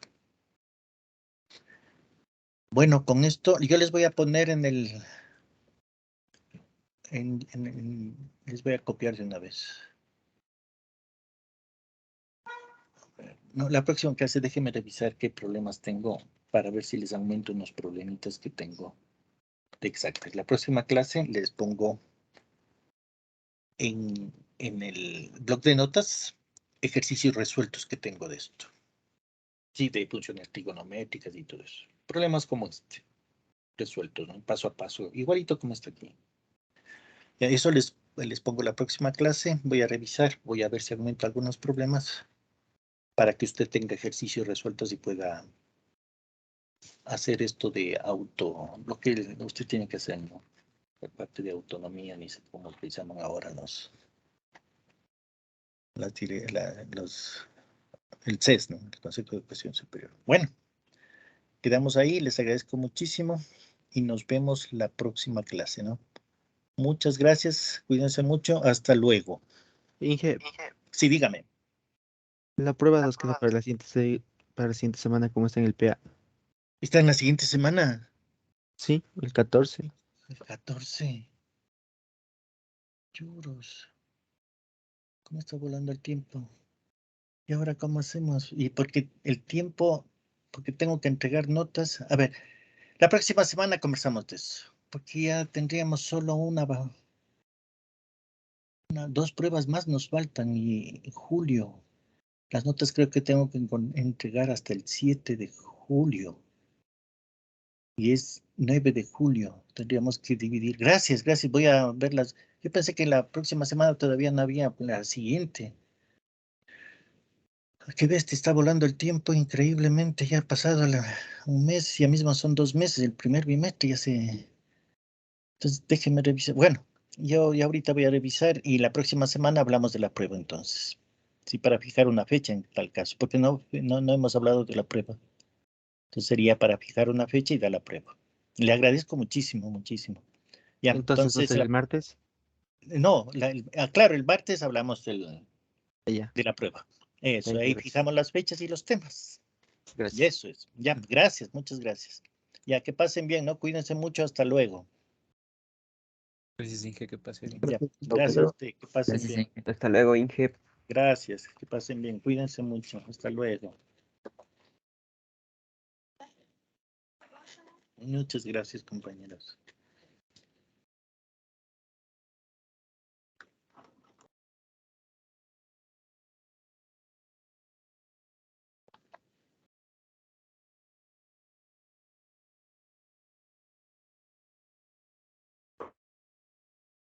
Speaker 1: Bueno, con esto yo les voy a poner en Les voy a copiar de una vez. No, la próxima clase déjenme revisar qué problemas tengo para ver si les aumento unos problemitas que tengo de exactas. La próxima clase les pongo en el blog de notas ejercicios resueltos que tengo de esto. Sí, de funciones trigonométricas y todo eso. Problemas como este, resueltos, ¿no? Paso a paso, igualito como está aquí. Ya, eso les pongo la próxima clase. Voy a revisar, voy a ver si aumento algunos problemas para que usted tenga ejercicios resueltos y pueda hacer esto de lo que usted tiene que hacer, ¿no? Por parte de autonomía, ni sé cómo le llaman ahora el CES, ¿no? El Consejo de Educación Superior. Bueno, quedamos ahí, les agradezco muchísimo y nos vemos la próxima clase, ¿no? Muchas gracias, cuídense mucho, hasta luego.
Speaker 3: Inge,
Speaker 1: Sí, dígame.
Speaker 3: la prueba nos queda para para la siguiente semana, como está en el PA.
Speaker 1: ¿Está en la siguiente semana?
Speaker 3: Sí, el 14.
Speaker 1: El 14. Churos. ¿Cómo está volando el tiempo? ¿Y ahora cómo hacemos? Y porque el tiempo, porque tengo que entregar notas. A ver, la próxima semana conversamos de eso, porque ya tendríamos solo dos pruebas más nos faltan y en julio. Las notas creo que tengo que entregar hasta el 7 de julio. Y es 9 de julio. Tendríamos que dividir. Gracias, gracias. Voy a verlas. Yo pensé que la próxima semana todavía no había la siguiente. ¿Qué ves? Te está volando el tiempo increíblemente. Ya ha pasado un mes, ya mismo son 2 meses. El primer bimestre ya se... Entonces déjeme revisar. Bueno, yo ya ahorita voy a revisar y la próxima semana hablamos de la prueba entonces. Sí, para fijar una fecha en tal caso, porque no hemos hablado de la prueba. Entonces sería para fijar una fecha y dar la prueba. Le agradezco muchísimo, muchísimo. Ya,
Speaker 3: Entonces va a
Speaker 1: entonces,
Speaker 3: ser el martes.
Speaker 1: no, claro, el martes hablamos
Speaker 3: Ya,
Speaker 1: de la prueba. Eso,
Speaker 3: venga,
Speaker 1: ahí
Speaker 3: gracias.
Speaker 1: fijamos las fechas y los temas. Y
Speaker 3: Gracias.
Speaker 1: eso es. Ya, gracias, muchas gracias. Ya, que pasen bien, ¿no? Cuídense mucho, hasta luego.
Speaker 4: Gracias, Inge, que pase bien.
Speaker 1: Ya,
Speaker 3: Hasta
Speaker 1: gracias a
Speaker 3: luego.
Speaker 1: usted, que pasen
Speaker 4: Gracias,
Speaker 1: bien.
Speaker 4: Inge. Hasta luego, Inge.
Speaker 1: Gracias, que pasen bien, cuídense mucho, hasta luego. Muchas gracias, compañeros.